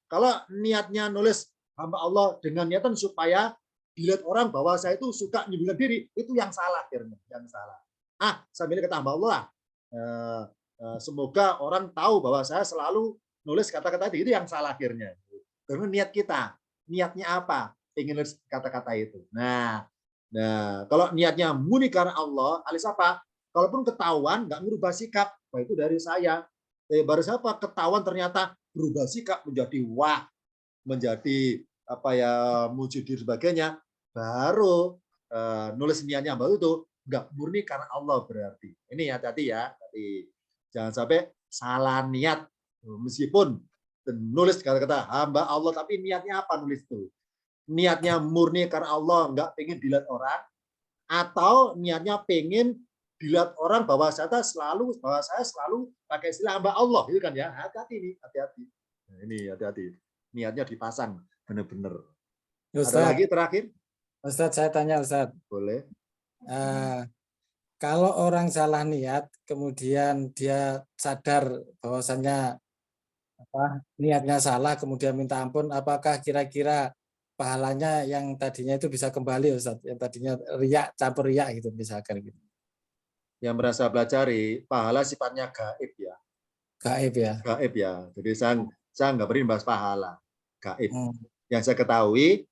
kalau niatnya nulis hamba Allah dengan niatan supaya dilihat orang bahwa saya itu suka menyembunyikan diri, itu yang salah akhirnya, yang salah. Sambil kata hamba Allah, semoga orang tahu bahwa saya selalu nulis kata-kata itu yang salah akhirnya. Karena niat kita, niatnya apa? Ingin nulis kata-kata itu. Nah, kalau niatnya murni karena Allah, alis apa? Kalaupun ketahuan nggak merubah sikap, wah itu dari saya. Baru siapa ketahuan ternyata berubah sikap menjadi wah, menjadi muji diri sebagainya, baru nulis niatnya baru itu nggak murni karena Allah berarti. Ini hati-hati ya, jangan sampai salah niat meskipun nulis kata-kata hamba Allah, tapi niatnya apa nulis itu? Niatnya murni karena Allah, nggak pengen dilihat orang, atau niatnya pengen dilihat orang bahwa saya selalu pakai istilah hamba Allah, itu kan ya. Hati-hati nih, hati-hati. Nah, ini hati-hati. Niatnya dipasang benar-benar. Ada lagi terakhir?
Ustadz, saya tanya Ustadz.
Boleh.
Kalau orang salah niat, kemudian dia sadar bahwasannya niatnya salah, kemudian minta ampun, apakah kira-kira pahalanya yang tadinya itu bisa kembali Ustadz, yang tadinya riak campur riak gitu misalkan gitu.
Yang merasa belajari, pahala sifatnya gaib ya.
Gaib ya.
Gaib ya. Jadi saya nggak beri bahas pahala. Gaib. Yang saya ketahui,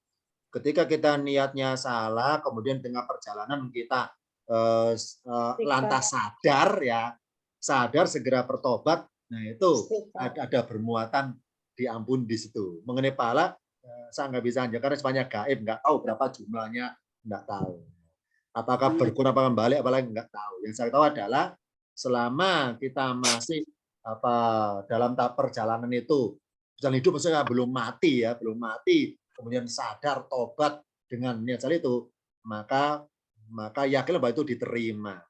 ketika kita niatnya salah, kemudian tengah perjalanan kita lantas sadar segera bertobat, nah itu ada bermuatan diampun di situ. Mengenai pahala, saya nggak bisa aja karena semuanya gaib, nggak tahu berapa jumlahnya, nggak tahu. Apakah berkurang apa kembali, apalagi nggak tahu. Yang saya tahu adalah selama kita masih dalam tahap perjalanan itu, perjalanan hidup maksudnya belum mati, kemudian sadar tobat dengan niat salah itu, maka yakin bahwa itu diterima.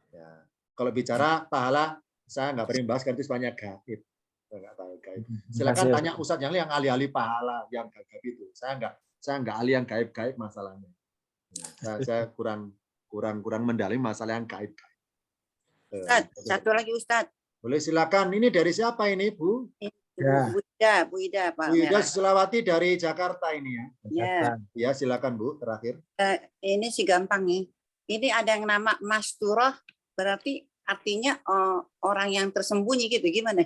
Ya. Kalau bicara pahala, saya nggak pernah bahas karena itu semuanya gaib. Nggak tahu gaib. Silakan tanya Ustadz yang ahli pahala yang gaib itu. Saya nggak ahli yang gaib masalahnya. Saya kurang mendalami masalah yang gaib.
Ustadz, satu lagi Ustadz.
Boleh silakan. Ini dari siapa ini Bu?
Ya.
Bu Ida, Pak.
Bu Ida Sulawati dari Jakarta ini ya.
Ya.
Ya silakan Bu. Terakhir.
Ini sih gampang nih. Ini ada yang nama Masturah, berarti artinya orang yang tersembunyi gitu. Gimana?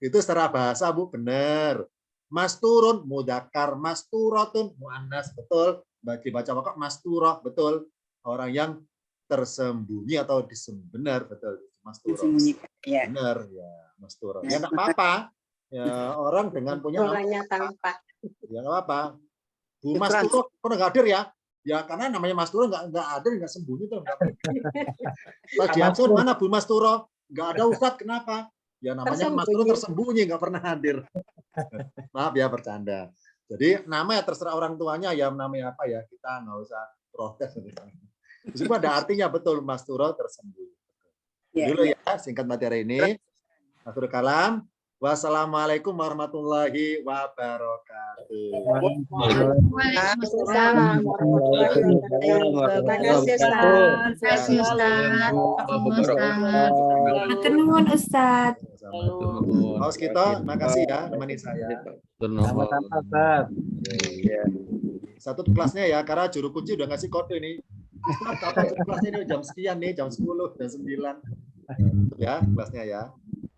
Itu secara bahasa Bu, benar. Masturun mudzakkar, masturatun muannas, betul. Dibaca kok masturah, betul. Orang yang tersembunyi atau benar, betul. Masturah.
Ya.
Benar ya, masturah. Ya enggak apa-apa. Ya, orang dengan punya
orangnya tampak.
Ya enggak apa-apa. Bu Masturah kok enggak hadir ya? Ya karena namanya Masturah enggak hadir, enggak sembunyi tuh enggak. Pas di absen mana Bu Masturah? Enggak ada Ustadz, kenapa? Ya namanya Masturah tersembunyi, enggak pernah hadir. Maaf ya bercanda. Jadi nama ya terserah orang tuanya ya namanya apa ya, kita nggak usah protes. Meskipun ada artinya betul Masturah tersembunyi. Dulu ya singkat materi ini. Akhirul kalam. Wassalamualaikum warahmatullahi wabarakatuh.
Waalaikumsalam warahmatullahi wabarakatuh. Terima kasih Ustaz.
Haus kita, makasih ya nemani saya.
Sama-sama Ustaz.
Satu kelasnya ya, karena juru kunci udah ngasih kode ini. Kapan kelasnya ini jam sekian nih, jam 10, jam 9. Ya, kelasnya ya.